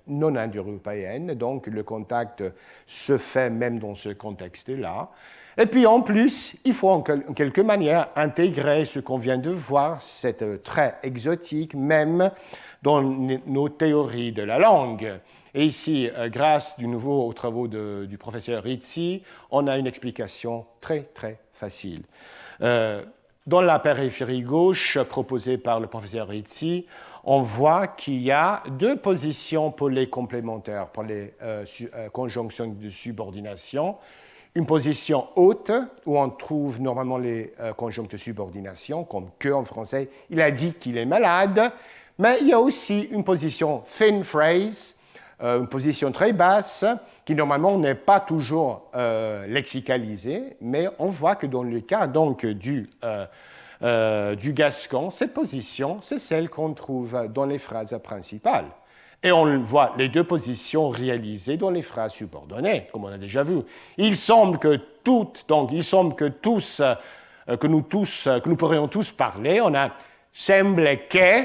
non indo-européenne, donc le contact se fait même dans ce contexte-là. Et puis en plus, il faut en quelque manière intégrer ce qu'on vient de voir, cette trait exotique, même dans nos théories de la langue. Et ici, grâce de nouveau aux travaux du professeur Rizzi, on a une explication très, très facile. Dans la périphérie gauche proposée par le professeur Rizzi, on voit qu'il y a deux positions pour les complémentaires, pour les conjonctions de subordination. Une position haute, où on trouve normalement les conjonctions de subordination, comme que en français, il a dit qu'il est malade, mais il y a aussi une position thin phrase, une position très basse, qui normalement n'est pas toujours lexicalisée, mais on voit que dans le cas donc, du gascon, cette position, c'est celle qu'on trouve dans les phrases principales. Et on voit les deux positions réalisées dans les phrases subordonnées, comme on a déjà vu. Il semble que nous pourrions tous parler, on a semble que,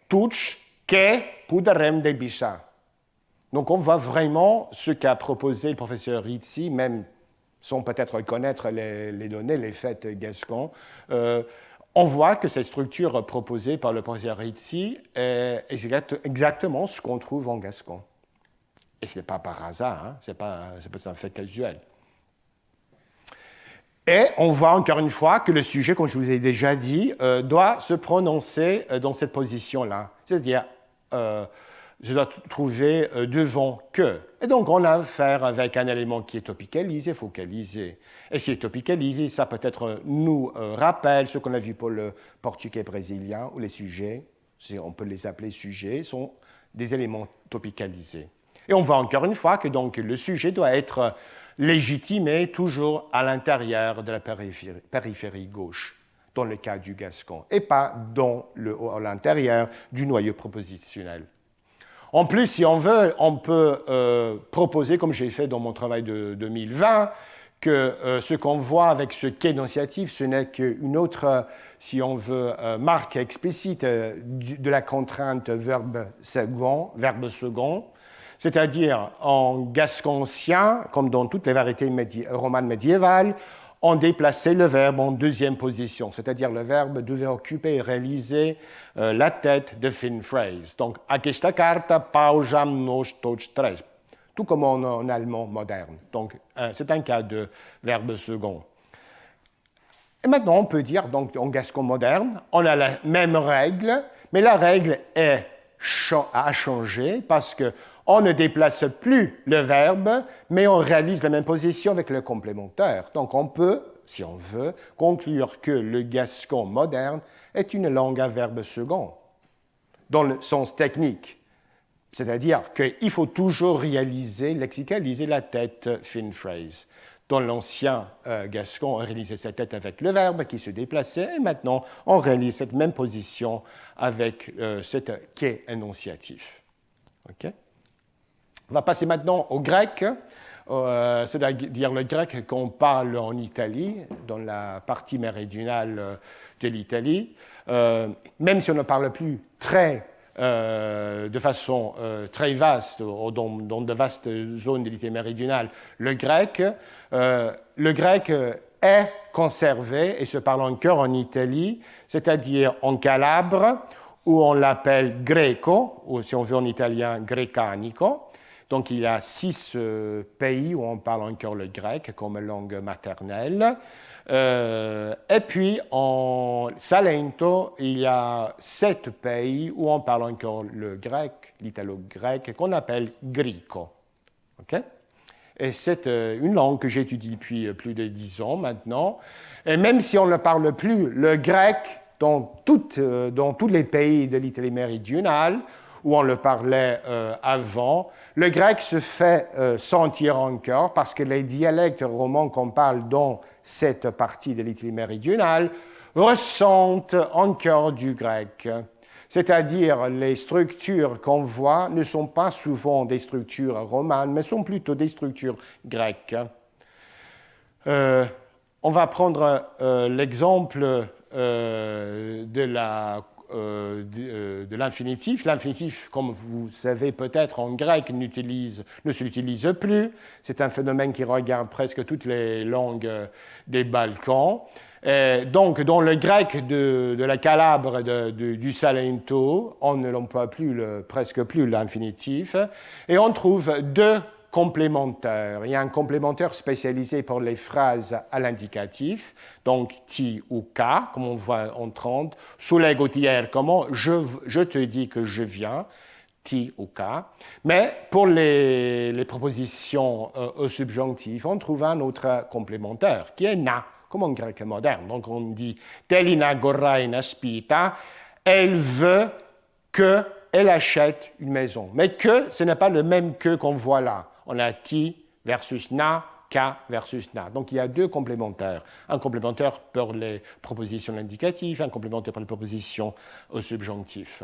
tuch, que, puderem de bisha. Donc on voit vraiment ce qu'a proposé le professeur Rizzi, même sans peut-être connaître les données, les faits gascons. On voit que cette structure proposée par le professeur Rizzi est exactement ce qu'on trouve en gascon. Et ce n'est pas par hasard, hein, ce n'est pas un fait casuel. Et on voit encore une fois que le sujet, comme je vous ai déjà dit, doit se prononcer dans cette position-là. C'est-à-dire, je dois trouver devant que. Et donc, on a affaire avec un élément qui est topicalisé, focalisé. Et s'il est topicalisé, ça peut-être nous rappelle ce qu'on a vu pour le portugais brésilien, où les sujets, on peut les appeler sujets, sont des éléments topicalisés. Et on voit encore une fois que donc, le sujet doit être légitimé toujours à l'intérieur de la périphérie gauche, dans le cas du gascon, et pas à l'intérieur du noyau propositionnel. En plus, si on veut, on peut proposer, comme j'ai fait dans mon travail de 2020, que ce qu'on voit avec ce qu'énonciatif, ce n'est qu'une autre, si on veut, marque explicite de la contrainte verbe second, c'est-à-dire en gasconcien, comme dans toutes les variétés romanes médiévales, on déplaçait le verbe en deuxième position, c'est-à-dire le verbe devait occuper et réaliser la tête de thin phrase. Donc, aquesta carta paujam nos tots tres. tout comme en allemand moderne. Donc, c'est un cas de verbe second. Et maintenant, on peut dire, donc, en gascon moderne, on a la même règle, mais la règle a changé parce qu'on ne déplace plus le verbe, mais on réalise la même position avec le complémentaire. Donc, on peut, si on veut, conclure que le gascon moderne est une langue à verbe second, dans le sens technique. C'est-à-dire qu'il faut toujours lexicaliser la tête fin phrase. Dans l'ancien gascon, on réalisait sa tête avec le verbe qui se déplaçait, et maintenant, on réalise cette même position avec cet quai énonciatif. Okay? On va passer maintenant au grec, c'est-à-dire le grec qu'on parle en Italie, dans la partie méridionale de l'Italie. Même si on ne parle plus de façon très vaste, dans de vastes zones de l'Italie méridionale, le grec est conservé et se parle encore en Italie, c'est-à-dire en Calabre, où on l'appelle greco, ou si on veut en italien, grecanico. Donc il y a 6 pays où on parle encore le grec comme langue maternelle. Et puis en Salento, il y a 7 pays où on parle encore le grec, l'italo-grec, qu'on appelle grico. Okay? Et c'est une langue que j'étudie depuis plus de 10 ans maintenant. Et même si on ne parle plus le grec dans tous les pays de l'Italie méridionale, où on le parlait avant, le grec se fait sentir encore parce que les dialectes romans qu'on parle dans cette partie de l'Italie méridionale ressentent encore du grec. C'est-à-dire les structures qu'on voit ne sont pas souvent des structures romanes, mais sont plutôt des structures grecques. On va prendre l'exemple de l'infinitif. L'infinitif, comme vous savez peut-être, en grec ne s'utilise plus. C'est un phénomène qui regarde presque toutes les langues des Balkans. Donc, dans le grec de la Calabre, du Salento, on ne l'emploie presque plus l'infinitif. Et on trouve 2 complémentaires. Il y a un complémentaire spécialisé pour les phrases à l'indicatif, donc ti ou ka, comme on voit en 30, sullego ti como, je te dis que je viens, ti ou ka. Mais pour les propositions au subjonctif, on trouve un autre complémentaire, qui est na, comme en grec moderne. Donc on dit telina goraina spita, elle veut qu'elle achète une maison. Mais que, ce n'est pas le même que qu'on voit là. On a ti versus na, ka versus na. Donc il y a 2 complémentaires. Un complémentaire pour les propositions indicatives, un complémentaire pour les propositions au subjonctif.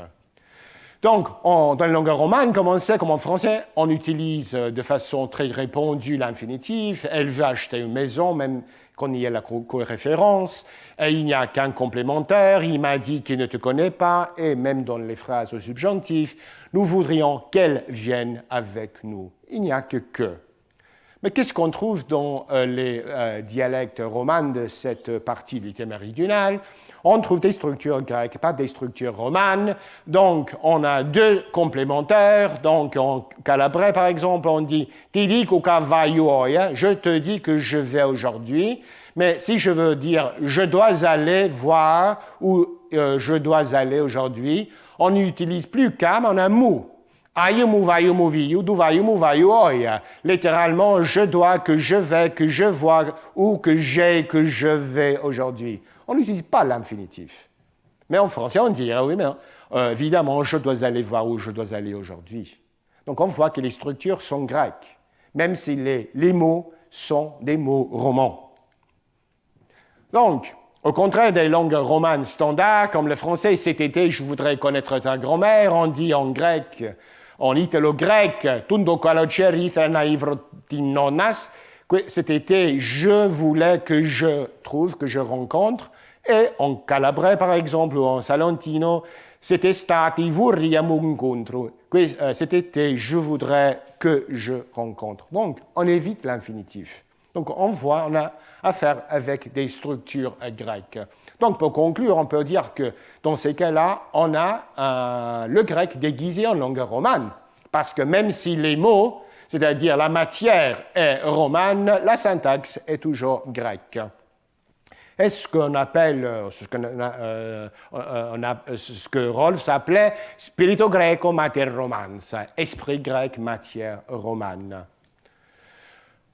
Donc, dans la langue romane, comme on sait, comme en français, on utilise de façon très répandue l'infinitif. Elle veut acheter une maison, même quand il y a la coréférence. Et il n'y a qu'un complémentaire. Il m'a dit qu'il ne te connaît pas. Et même dans les phrases au subjonctif, nous voudrions qu'elle vienne avec nous. Il n'y a que. Mais qu'est-ce qu'on trouve dans les dialectes romans de cette partie de l'Italie méridionale? On trouve des structures grecques, pas des structures romanes. Donc, on a 2 complémentaires. Donc, en calabrais, par exemple, on dit « Ti dico che vaio oggi », je te dis que je vais aujourd'hui. Mais si je veux dire « je dois aller voir » ou « je dois aller aujourd'hui », on n'utilise plus « ka », mais on a « mu ». Aio mu vaio mu viu, du vaio mu vaio oia. Littéralement, je dois, que je vais, que je vois, ou que j'ai, que je vais aujourd'hui. On n'utilise pas l'infinitif. Mais en français, on dirait, oui, mais évidemment, je dois aller voir où je dois aller aujourd'hui. Donc, on voit que les structures sont grecques, même si les mots sont des mots romans. Donc, au contraire des langues romanes standards, comme le français, cet été, je voudrais connaître ta grand-mère, on dit en grec, en italo-grec, tundo caloceri naivrotinnonas, cet été, je voulais que je trouve, que je rencontre, et en calabrais, par exemple, ou en salentino, c'était stati vorriamo incontro. Cet été, je voudrais que je rencontre. Donc, on évite l'infinitif. Donc, on voit, on a affaire avec des structures grecques. Donc, pour conclure, on peut dire que dans ces cas-là, on a le grec déguisé en langue romane. Parce que même si les mots c'est-à-dire la matière est romane, la syntaxe est toujours grecque. Est-ce qu'on appelle, ce que Rolf appelait spirito greco mater romanza, esprit grec, matière romane.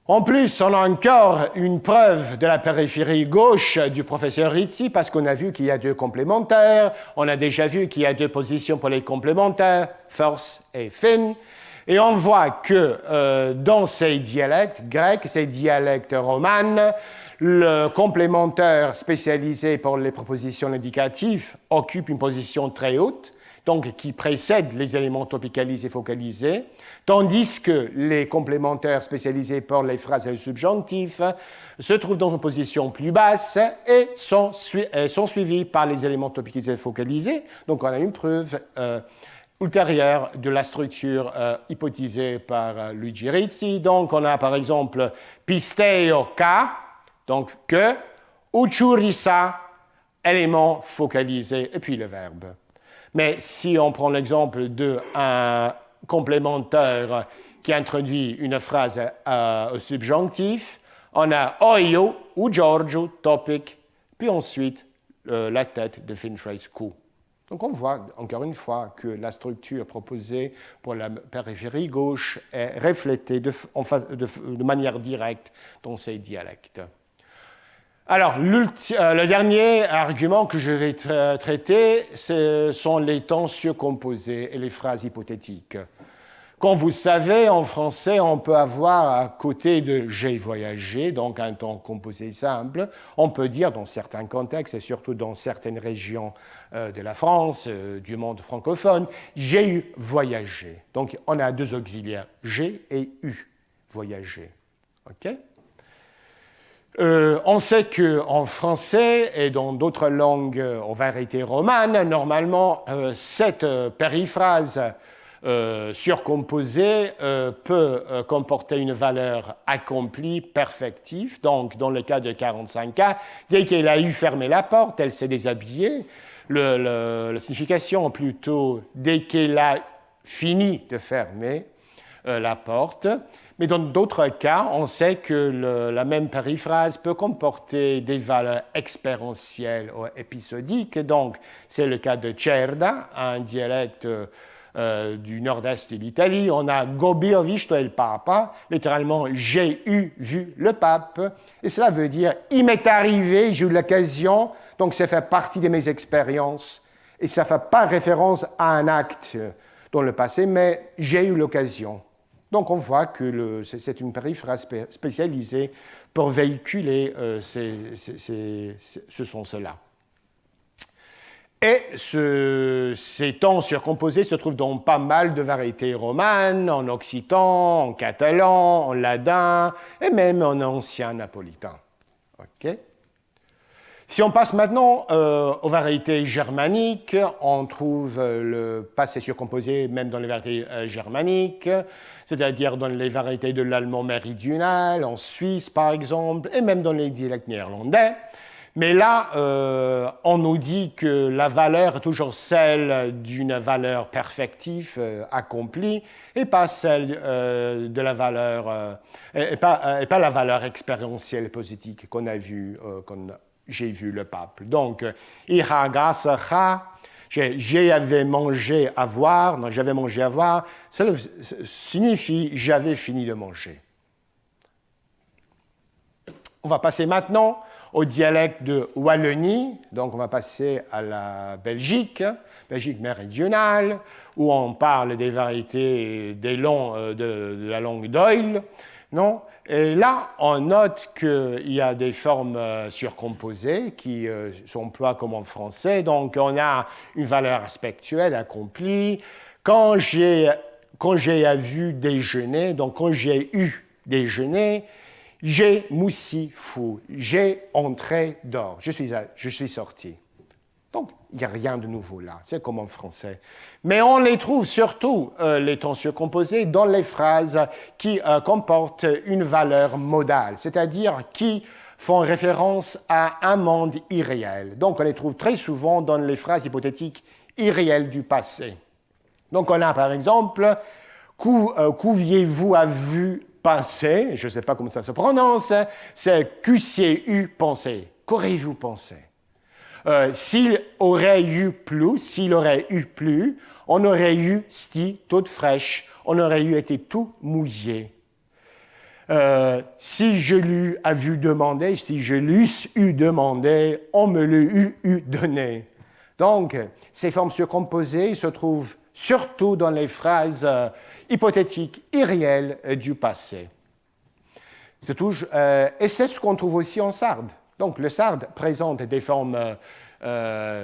En plus, on a encore une preuve de la périphérie gauche du professeur Rizzi, parce qu'on a vu qu'il y a deux complémentaires, on a déjà vu qu'il y a deux positions pour les complémentaires, force et fin, et on voit que dans ces dialectes grecs, ces dialectes romanes, le complémentaire spécialisé pour les propositions indicatives occupe une position très haute, donc qui précède les éléments topicalisés et focalisés, tandis que les complémentaires spécialisés pour les phrases et les subjonctifs se trouvent dans une position plus basse et sont suivis par les éléments topicalisés et focalisés. Donc on a une preuve ultérieure de la structure hypothisée par Luigi Rizzi. Donc on a par exemple pisteo ka, donc que, uchurisa, élément focalisé, et puis le verbe. Mais si on prend l'exemple d'un complémentaire qui introduit une phrase au subjonctif, on a oio ou Giorgio, topic, puis ensuite la tête de fin phrase coup. Donc on voit encore une fois que la structure proposée pour la périphérie gauche est reflétée de manière directe dans ces dialectes. Alors, le dernier argument que je vais traiter, ce sont les temps surcomposés et les phrases hypothétiques. Comme vous savez, en français, on peut avoir à côté de « j'ai voyagé », donc un temps composé simple, on peut dire dans certains contextes et surtout dans certaines régions de la France, du monde francophone, « j'ai eu voyagé ». Donc, on a deux auxiliaires, « j'ai » et « eu », voyager. OK ? On sait qu'en français et dans d'autres langues aux variétés romanes, normalement, cette périphrase surcomposée peut comporter une valeur accomplie, perfective. Donc, dans le cas de 45K, dès qu'elle a eu fermé la porte, elle s'est déshabillée. La signification plutôt dès qu'elle a fini de fermer la porte. Mais dans d'autres cas, on sait que la même périphrase peut comporter des valeurs expérientielles ou épisodiques. Donc, c'est le cas de Cerda, un dialecte du nord-est de l'Italie. On a Gobi ho visto il Papa, littéralement « j'ai vu le pape ». Et cela veut dire « il m'est arrivé, j'ai eu l'occasion ». Donc, ça fait partie de mes expériences. Et ça ne fait pas référence à un acte dans le passé, mais « j'ai eu l'occasion ». Donc, on voit que c'est une périphrase spécialisée pour véhiculer ce sens-là. Et ces temps surcomposés se trouvent dans pas mal de variétés romanes, en occitan, en catalan, en ladin, et même en ancien napolitain. OK ? Si on passe maintenant aux variétés germaniques, on trouve le passé surcomposé même dans les variétés germaniques, c'est-à-dire dans les variétés de l'allemand méridional, en Suisse par exemple, et même dans les dialectes néerlandais. Mais là, on nous dit que la valeur est toujours celle d'une valeur perfective accomplie et pas celle de la valeur, et pas la valeur expérientielle positive qu'on a vue, j'ai vu le pape. Donc, j'avais mangé à voir, non, j'avais mangé à voir, ça signifie j'avais fini de manger. On va passer maintenant au dialecte de Wallonie, donc on va passer à la Belgique méridionale, où on parle des variétés de la langue d'Oil, non ? Et là, on note qu'il y a des formes surcomposées qui s'emploient comme en français. Donc, on a une valeur aspectuelle accomplie. Quand j'ai vu déjeuner, donc quand j'ai eu déjeuner, j'ai moussi fou, j'ai entré dehors, je suis sorti. Donc, il n'y a rien de nouveau là, c'est comme en français. Mais on les trouve surtout, les temps surcomposés, dans les phrases qui comportent une valeur modale, c'est-à-dire qui font référence à un monde irréel. Donc, on les trouve très souvent dans les phrases hypothétiques irréelles du passé. Donc, on a par exemple « Qu'ouviez-vous à vu penser, je ne sais pas comment ça se prononce, c'est qu'eussiez-eu pensé. Qu'auriez-vous pensé? S'il aurait eu plu, on aurait eu sti toute fraîche, on aurait eu été tout mouillé. Si je l'eus à vu demander, si je l'eusse eu demandé, on me l'eût eu donné. Donc, ces formes surcomposées se trouvent surtout dans les phrases hypothétiques irréelles du passé. Et c'est ce qu'on trouve aussi en sarde. Donc, le sarde présente des formes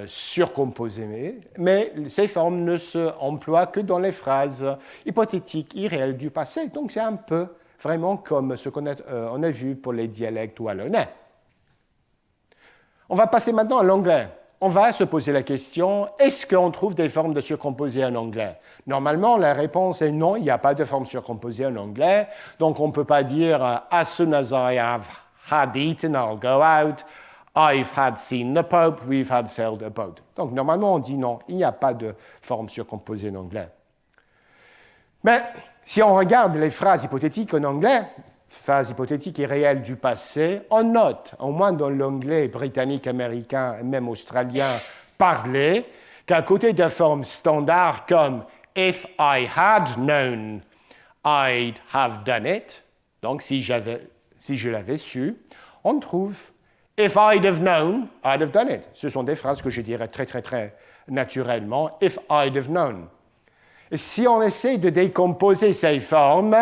surcomposées, mais ces formes ne se emploient que dans les phrases hypothétiques irréelles du passé. Donc, c'est un peu vraiment comme ce qu'on a vu pour les dialectes wallonnais. On va passer maintenant à l'anglais. On va se poser la question, est-ce qu'on trouve des formes de surcomposées en anglais? Normalement, la réponse est non, il n'y a pas de forme surcomposée en anglais. Donc, on ne peut pas dire « As soon as I have had eaten, I'll go out. I've had seen the Pope, we've had sailed a boat. » Donc, normalement, on dit non, il n'y a pas de forme surcomposée en anglais. Mais si on regarde les phrases hypothétiques en anglais, phrases hypothétiques et réelles du passé, on note, au moins dans l'anglais britannique, américain et même australien parlé, qu'à côté de formes standards comme « if I had known, I'd have done it », donc si je l'avais su, on trouve « if I'd have known, I'd have done it ». Ce sont des phrases que je dirais très naturellement « if I'd have known ». Et si on essaie de décomposer ces formes,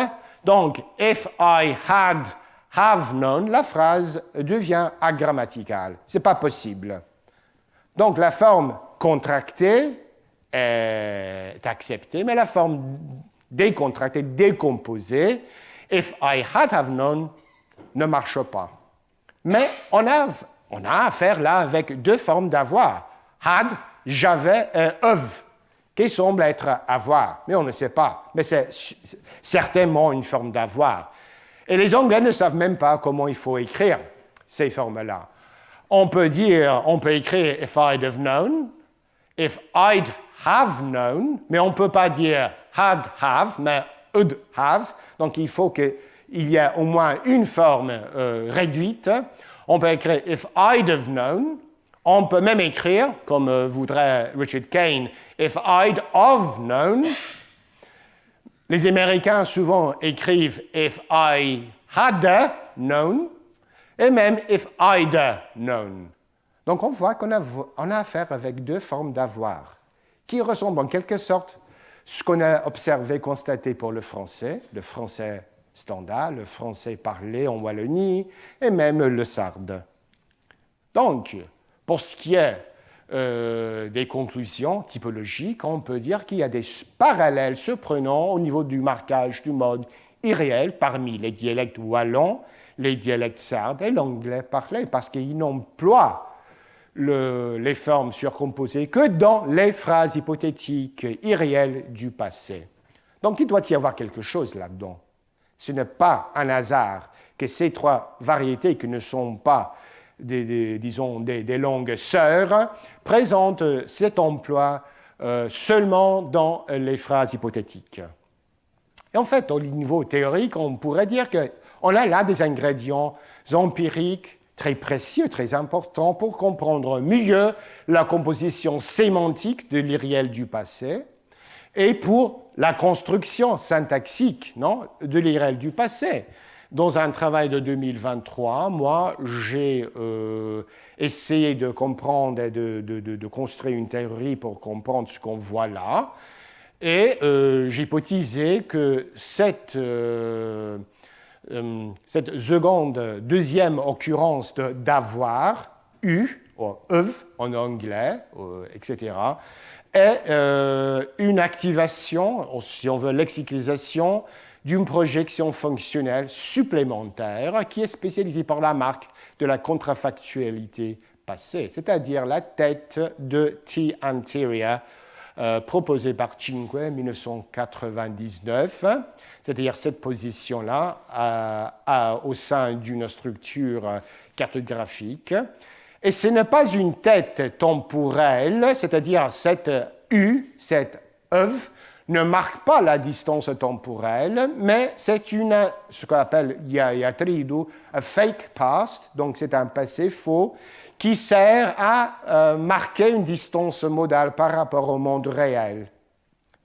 donc, if I had have known, la phrase devient agrammaticale. Ce n'est pas possible. Donc, la forme contractée est acceptée, mais la forme décontractée, décomposée, if I had have known, ne marche pas. Mais on a affaire là avec deux formes d'avoir. Had, j'avais, et have, qui semble être avoir, mais on ne sait pas. Mais c'est certainement une forme d'avoir. Et les Anglais ne savent même pas comment il faut écrire ces formes-là. On peut écrire « if I'd have known »,« if I'd have known », mais on ne peut pas dire « had have », mais « would have ». Donc, il faut qu'il y ait au moins une forme réduite. On peut écrire « if I'd have known ». On peut même écrire, comme voudrait Richard Kane, « if I'd have known ». Les Américains souvent écrivent « if I had known » et même « if I'd known ». Donc on voit qu'on a affaire avec deux formes d'avoir qui ressemblent en quelque sorte à ce qu'on a observé, constaté pour le français standard, le français parlé en Wallonie et même le sarde. Donc, pour ce qui est des conclusions typologiques, on peut dire qu'il y a des parallèles surprenants au niveau du marquage du mode irréel parmi les dialectes wallons, les dialectes sardes et l'anglais parlé, parce qu'ils n'emploient les formes surcomposées que dans les phrases hypothétiques irréelles du passé. Donc il doit y avoir quelque chose là-dedans. Ce n'est pas un hasard que ces trois variétés qui ne sont pas des langues sœurs, présentent cet emploi seulement dans les phrases hypothétiques. Et en fait, au niveau théorique, on pourrait dire qu'on a là des ingrédients empiriques très précieux, très importants pour comprendre mieux la composition sémantique de l'irréel du passé et pour la construction syntaxique de l'irréel du passé. Dans un travail de 2023, moi, j'ai essayé de comprendre et de construire une théorie pour comprendre ce qu'on voit là. Et j'ai hypothisé que cette deuxième occurrence d'avoir, eu, ou have en anglais, etc., est une activation, si on veut lexicalisation, d'une projection fonctionnelle supplémentaire qui est spécialisée par la marque de la contrefactualité passée, c'est-à-dire la tête de T anterior proposée par Cinque en 1999, c'est-à-dire cette position-là au sein d'une structure cartographique. Et ce n'est pas une tête temporelle, c'est-à-dire cette U, cette have, ne marque pas la distance temporelle, mais c'est ce qu'on appelle iatridu, a fake past, donc c'est un passé faux, qui sert à marquer une distance modale par rapport au monde réel.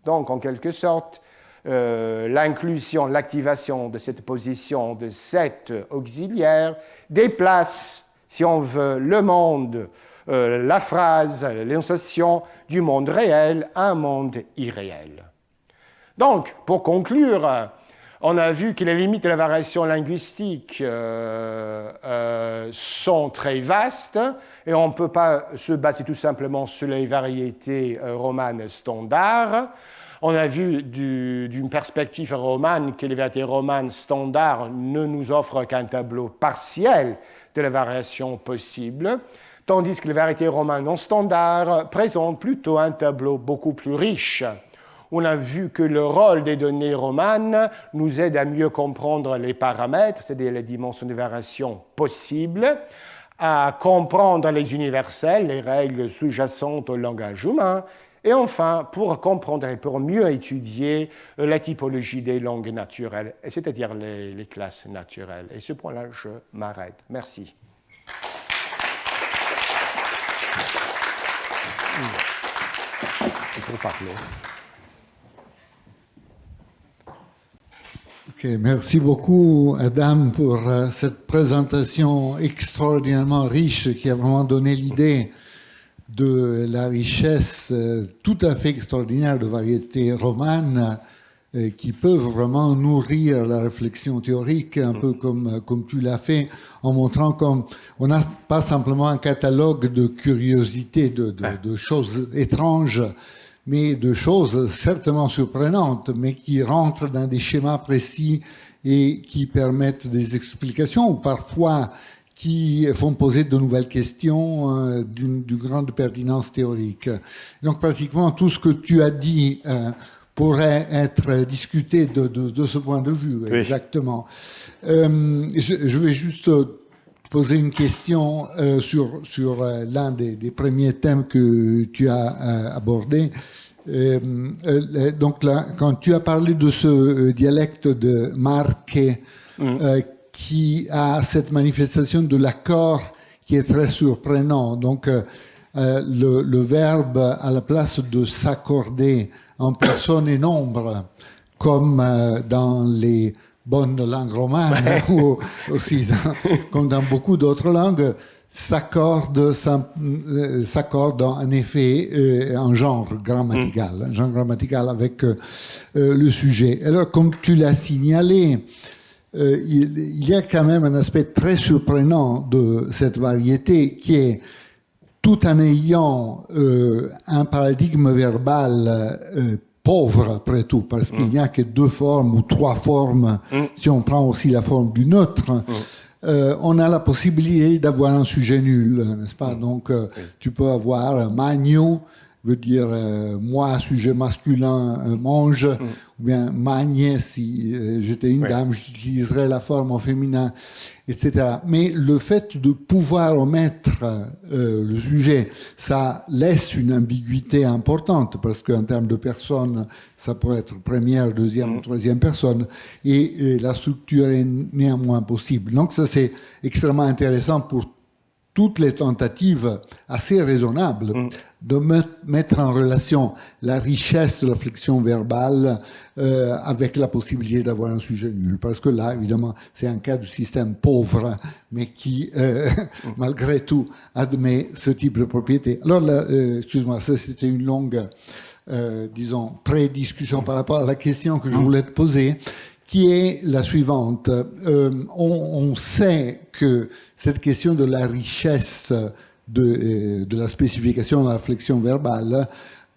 Donc, en quelque sorte, l'inclusion, l'activation de cette position de set auxiliaire déplace, si on veut, le monde, la phrase, l'énonciation du monde réel à un monde irréel. Donc, pour conclure, on a vu que les limites de la variation linguistique sont très vastes et on ne peut pas se baser tout simplement sur les variétés romanes standards. On a vu d'une perspective romane que les variétés romanes standards ne nous offrent qu'un tableau partiel de la variation possible, tandis que les variétés romanes non standards présentent plutôt un tableau beaucoup plus riche. On a vu que le rôle des données romanes nous aide à mieux comprendre les paramètres, c'est-à-dire les dimensions de variation possibles, à comprendre les universels, les règles sous-jacentes au langage humain, et enfin, pour comprendre et pour mieux étudier la typologie des langues naturelles, c'est-à-dire les classes naturelles. Et ce point-là, je m'arrête. Merci. Il faut parler. Okay, merci beaucoup, Adam, pour cette présentation extraordinairement riche qui a vraiment donné l'idée de la richesse tout à fait extraordinaire de variétés romanes qui peuvent vraiment nourrir la réflexion théorique, un peu comme tu l'as fait, en montrant qu'on n'a pas simplement un catalogue de curiosités, de choses étranges, mais de choses certainement surprenantes, mais qui rentrent dans des schémas précis et qui permettent des explications, ou parfois qui font poser de nouvelles questions d'une grande pertinence théorique. Donc pratiquement tout ce que tu as dit pourrait être discuté de ce point de vue, oui. Exactement. Je vais juste poser une question sur l'un des premiers thèmes que tu as abordé. Donc là, quand tu as parlé de ce dialecte de Marche, qui a cette manifestation de l'accord qui est très surprenant. Donc, le verbe à la place de s'accorder en personne et nombre, comme dans les bonnes langues romanes ou aussi comme dans beaucoup d'autres langues, s'accorde en effet un genre grammatical avec le sujet. Alors, comme tu l'as signalé, il y a quand même un aspect très surprenant de cette variété qui est, tout en ayant un paradigme verbal pauvre après tout, parce qu'il n'y a que 2 formes ou 3 formes, si on prend aussi la forme du neutre, on a la possibilité d'avoir un sujet nul, n'est-ce pas? Donc tu peux avoir magno, veut dire moi, sujet masculin, mange, ou bien magne, si j'étais une dame, j'utiliserais la forme au féminin, etc. Mais le fait de pouvoir omettre le sujet, ça laisse une ambiguïté importante, parce qu'en termes de personnes, ça pourrait être première, deuxième ou troisième personne, et la structure est néanmoins possible. Donc ça, c'est extrêmement intéressant pour toutes les tentatives assez raisonnables de mettre en relation la richesse de la flexion verbale avec la possibilité d'avoir un sujet nul. Parce que là, évidemment, c'est un cas du système pauvre, mais qui, malgré tout, admet ce type de propriété. Alors, excuse-moi, ça c'était une longue, disons, pré-discussion par rapport à la question que je voulais te poser, qui est la suivante. On sait que cette question de la richesse de la spécification de la flexion verbale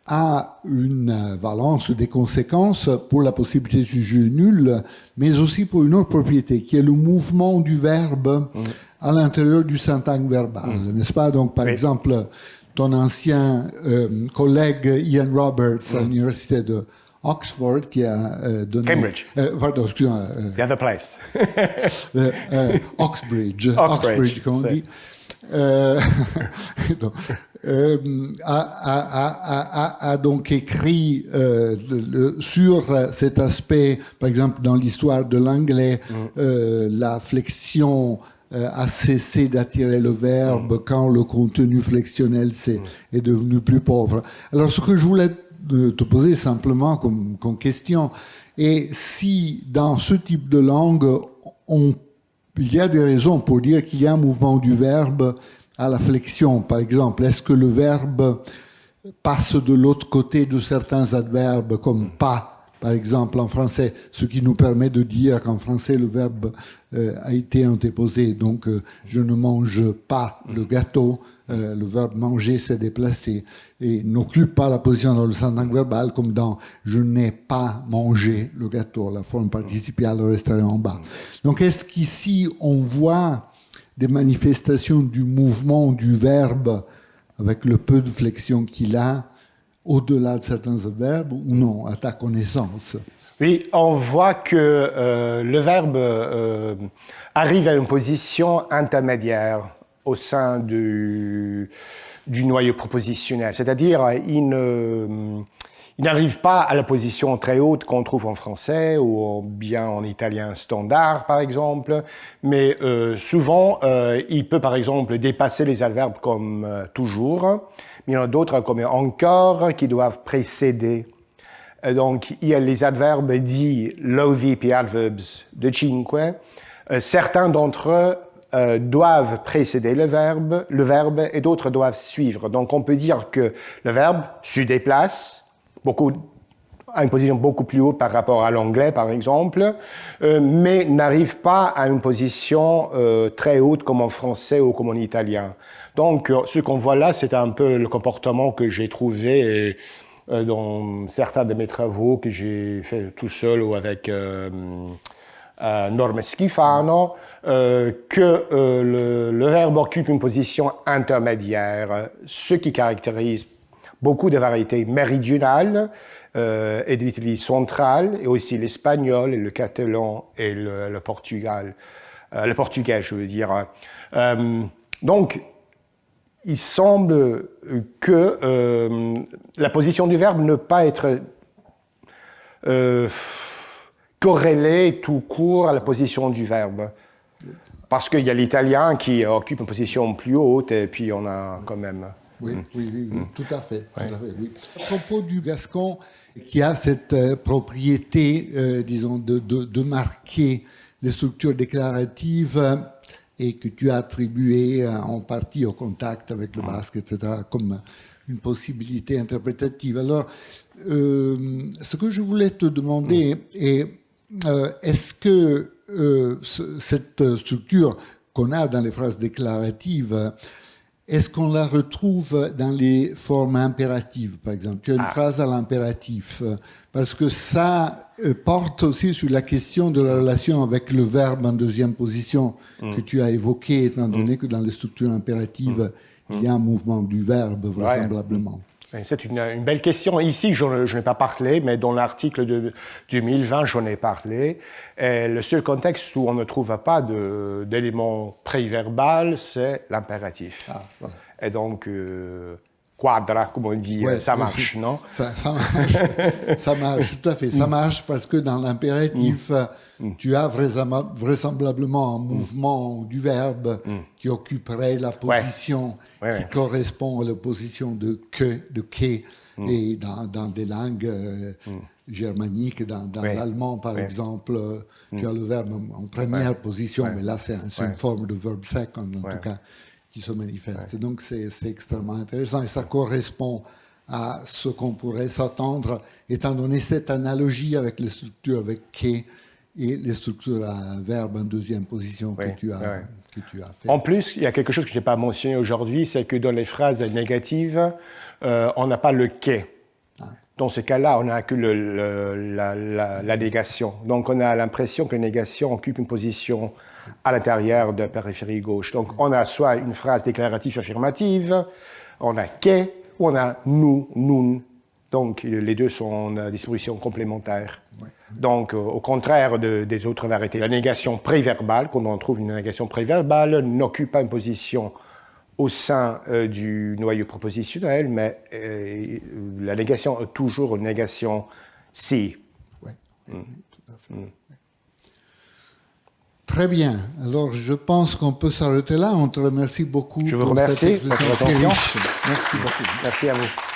a une valence, des conséquences pour la possibilité du sujet nul, mais aussi pour une autre propriété, qui est le mouvement du verbe à l'intérieur du syntagme verbal, n'est-ce pas? Donc, par exemple, ton ancien collègue Ian Roberts à l'université de Oxford, qui a donné... Cambridge. Pardon, excusez-moi. The other place. Oxbridge, comme on dit. Donc, a donc écrit sur cet aspect, par exemple dans l'histoire de l'anglais, la flexion a cessé d'attirer le verbe quand le contenu flexionnel est devenu plus pauvre. Alors ce que je voulais te poser simplement comme question est si dans ce type de langue, il y a des raisons pour dire qu'il y a un mouvement du verbe à la flexion. Par exemple, est-ce que le verbe passe de l'autre côté de certains adverbes, comme pas, par exemple, en français, ce qui nous permet de dire qu'en français, le verbe a été antéposé. Donc, je ne mange pas le gâteau. Le verbe manger s'est déplacé et n'occupe pas la position dans le sentence verbal comme dans je n'ai pas mangé le gâteau. La forme participiale resterait en bas. Donc, est-ce qu'ici, on voit des manifestations du mouvement du verbe avec le peu de flexion qu'il a au-delà de certains verbes ou non, à ta connaissance? Oui, on voit que le verbe arrive à une position intermédiaire au sein du noyau propositionnel. C'est-à-dire, il n'arrive pas à la position très haute qu'on trouve en français ou bien en italien standard, par exemple, mais souvent, il peut, par exemple, dépasser les adverbes comme toujours, mais il y en a d'autres comme encore qui doivent précéder. Donc, il y a les adverbes dits low VP adverbs de cinque. Certains d'entre eux doivent précéder le verbe et d'autres doivent suivre. Donc, on peut dire que le verbe se déplace à une position beaucoup plus haute par rapport à l'anglais, par exemple, mais n'arrive pas à une position très haute comme en français ou comme en italien. Donc, ce qu'on voit là, c'est un peu le comportement que j'ai trouvé dans certains de mes travaux que j'ai fait tout seul ou avec Norma Schifano, que le verbe occupe une position intermédiaire, ce qui caractérise beaucoup de variétés méridionales et de l'Italie centrale, et aussi l'espagnol, le catalan et le portugais, je veux dire. Donc, il semble que la position du verbe ne pas être corrélée tout court à la position du verbe. Parce qu'il y a l'italien qui occupe une position plus haute, et puis on a quand même... Oui, tout à fait. Oui. À propos du gascon, qui a cette propriété, disons, de marquer les structures déclaratives et que tu as attribué en partie au contact avec le basque, etc., comme une possibilité interprétative. Alors, ce que je voulais te demander est, est-ce que cette structure qu'on a dans les phrases déclaratives, est-ce qu'on la retrouve dans les formes impératives, par exemple? Tu as une phrase à l'impératif, parce que ça porte aussi sur la question de la relation avec le verbe en deuxième position que tu as évoqué, étant donné que dans les structures impératives, il y a un mouvement du verbe, vraisemblablement. C'est une belle question. Ici, je n'ai pas parlé, mais dans l'article de 2020, j'en ai parlé. Et le seul contexte où on ne trouve pas d'élément préverbal, c'est l'impératif. Voilà. Et donc, quadra, comme on dit, ça marche, non? Ça marche, ça marche, tout à fait. Ça marche parce que dans l'impératif, tu as vraisemblablement un mouvement du verbe qui occuperait la position qui correspond à la position de que, de que, et dans des langues germaniques, dans l'allemand par exemple, tu as le verbe en première position, mais là c'est une forme de verbe sec en tout cas qui se manifeste. Donc c'est extrêmement intéressant et ça correspond à ce qu'on pourrait s'attendre étant donné cette analogie avec les structures avec que et les structures à verbe en deuxième position que tu as fait. En plus, il y a quelque chose que je n'ai pas mentionné aujourd'hui, c'est que dans les phrases négatives, on n'a pas le « que ». Dans ce cas-là, on n'a que la négation. Donc, on a l'impression que la négation occupe une position à l'intérieur de la périphérie gauche. Donc, on a soit une phrase déclarative affirmative, on a « que » ou on a « nous »,« nun ». Donc, les deux sont en distribution complémentaire. Donc, au contraire des autres variétés, la négation préverbale, quand on trouve une négation préverbale, n'occupe pas une position au sein du noyau propositionnel, mais la négation est toujours une négation si. Oui, tout à fait. Très bien. Alors, je pense qu'on peut s'arrêter là. On te remercie beaucoup. Je vous remercie pour cette exposition. pour votre attention. Merci beaucoup. Merci à vous.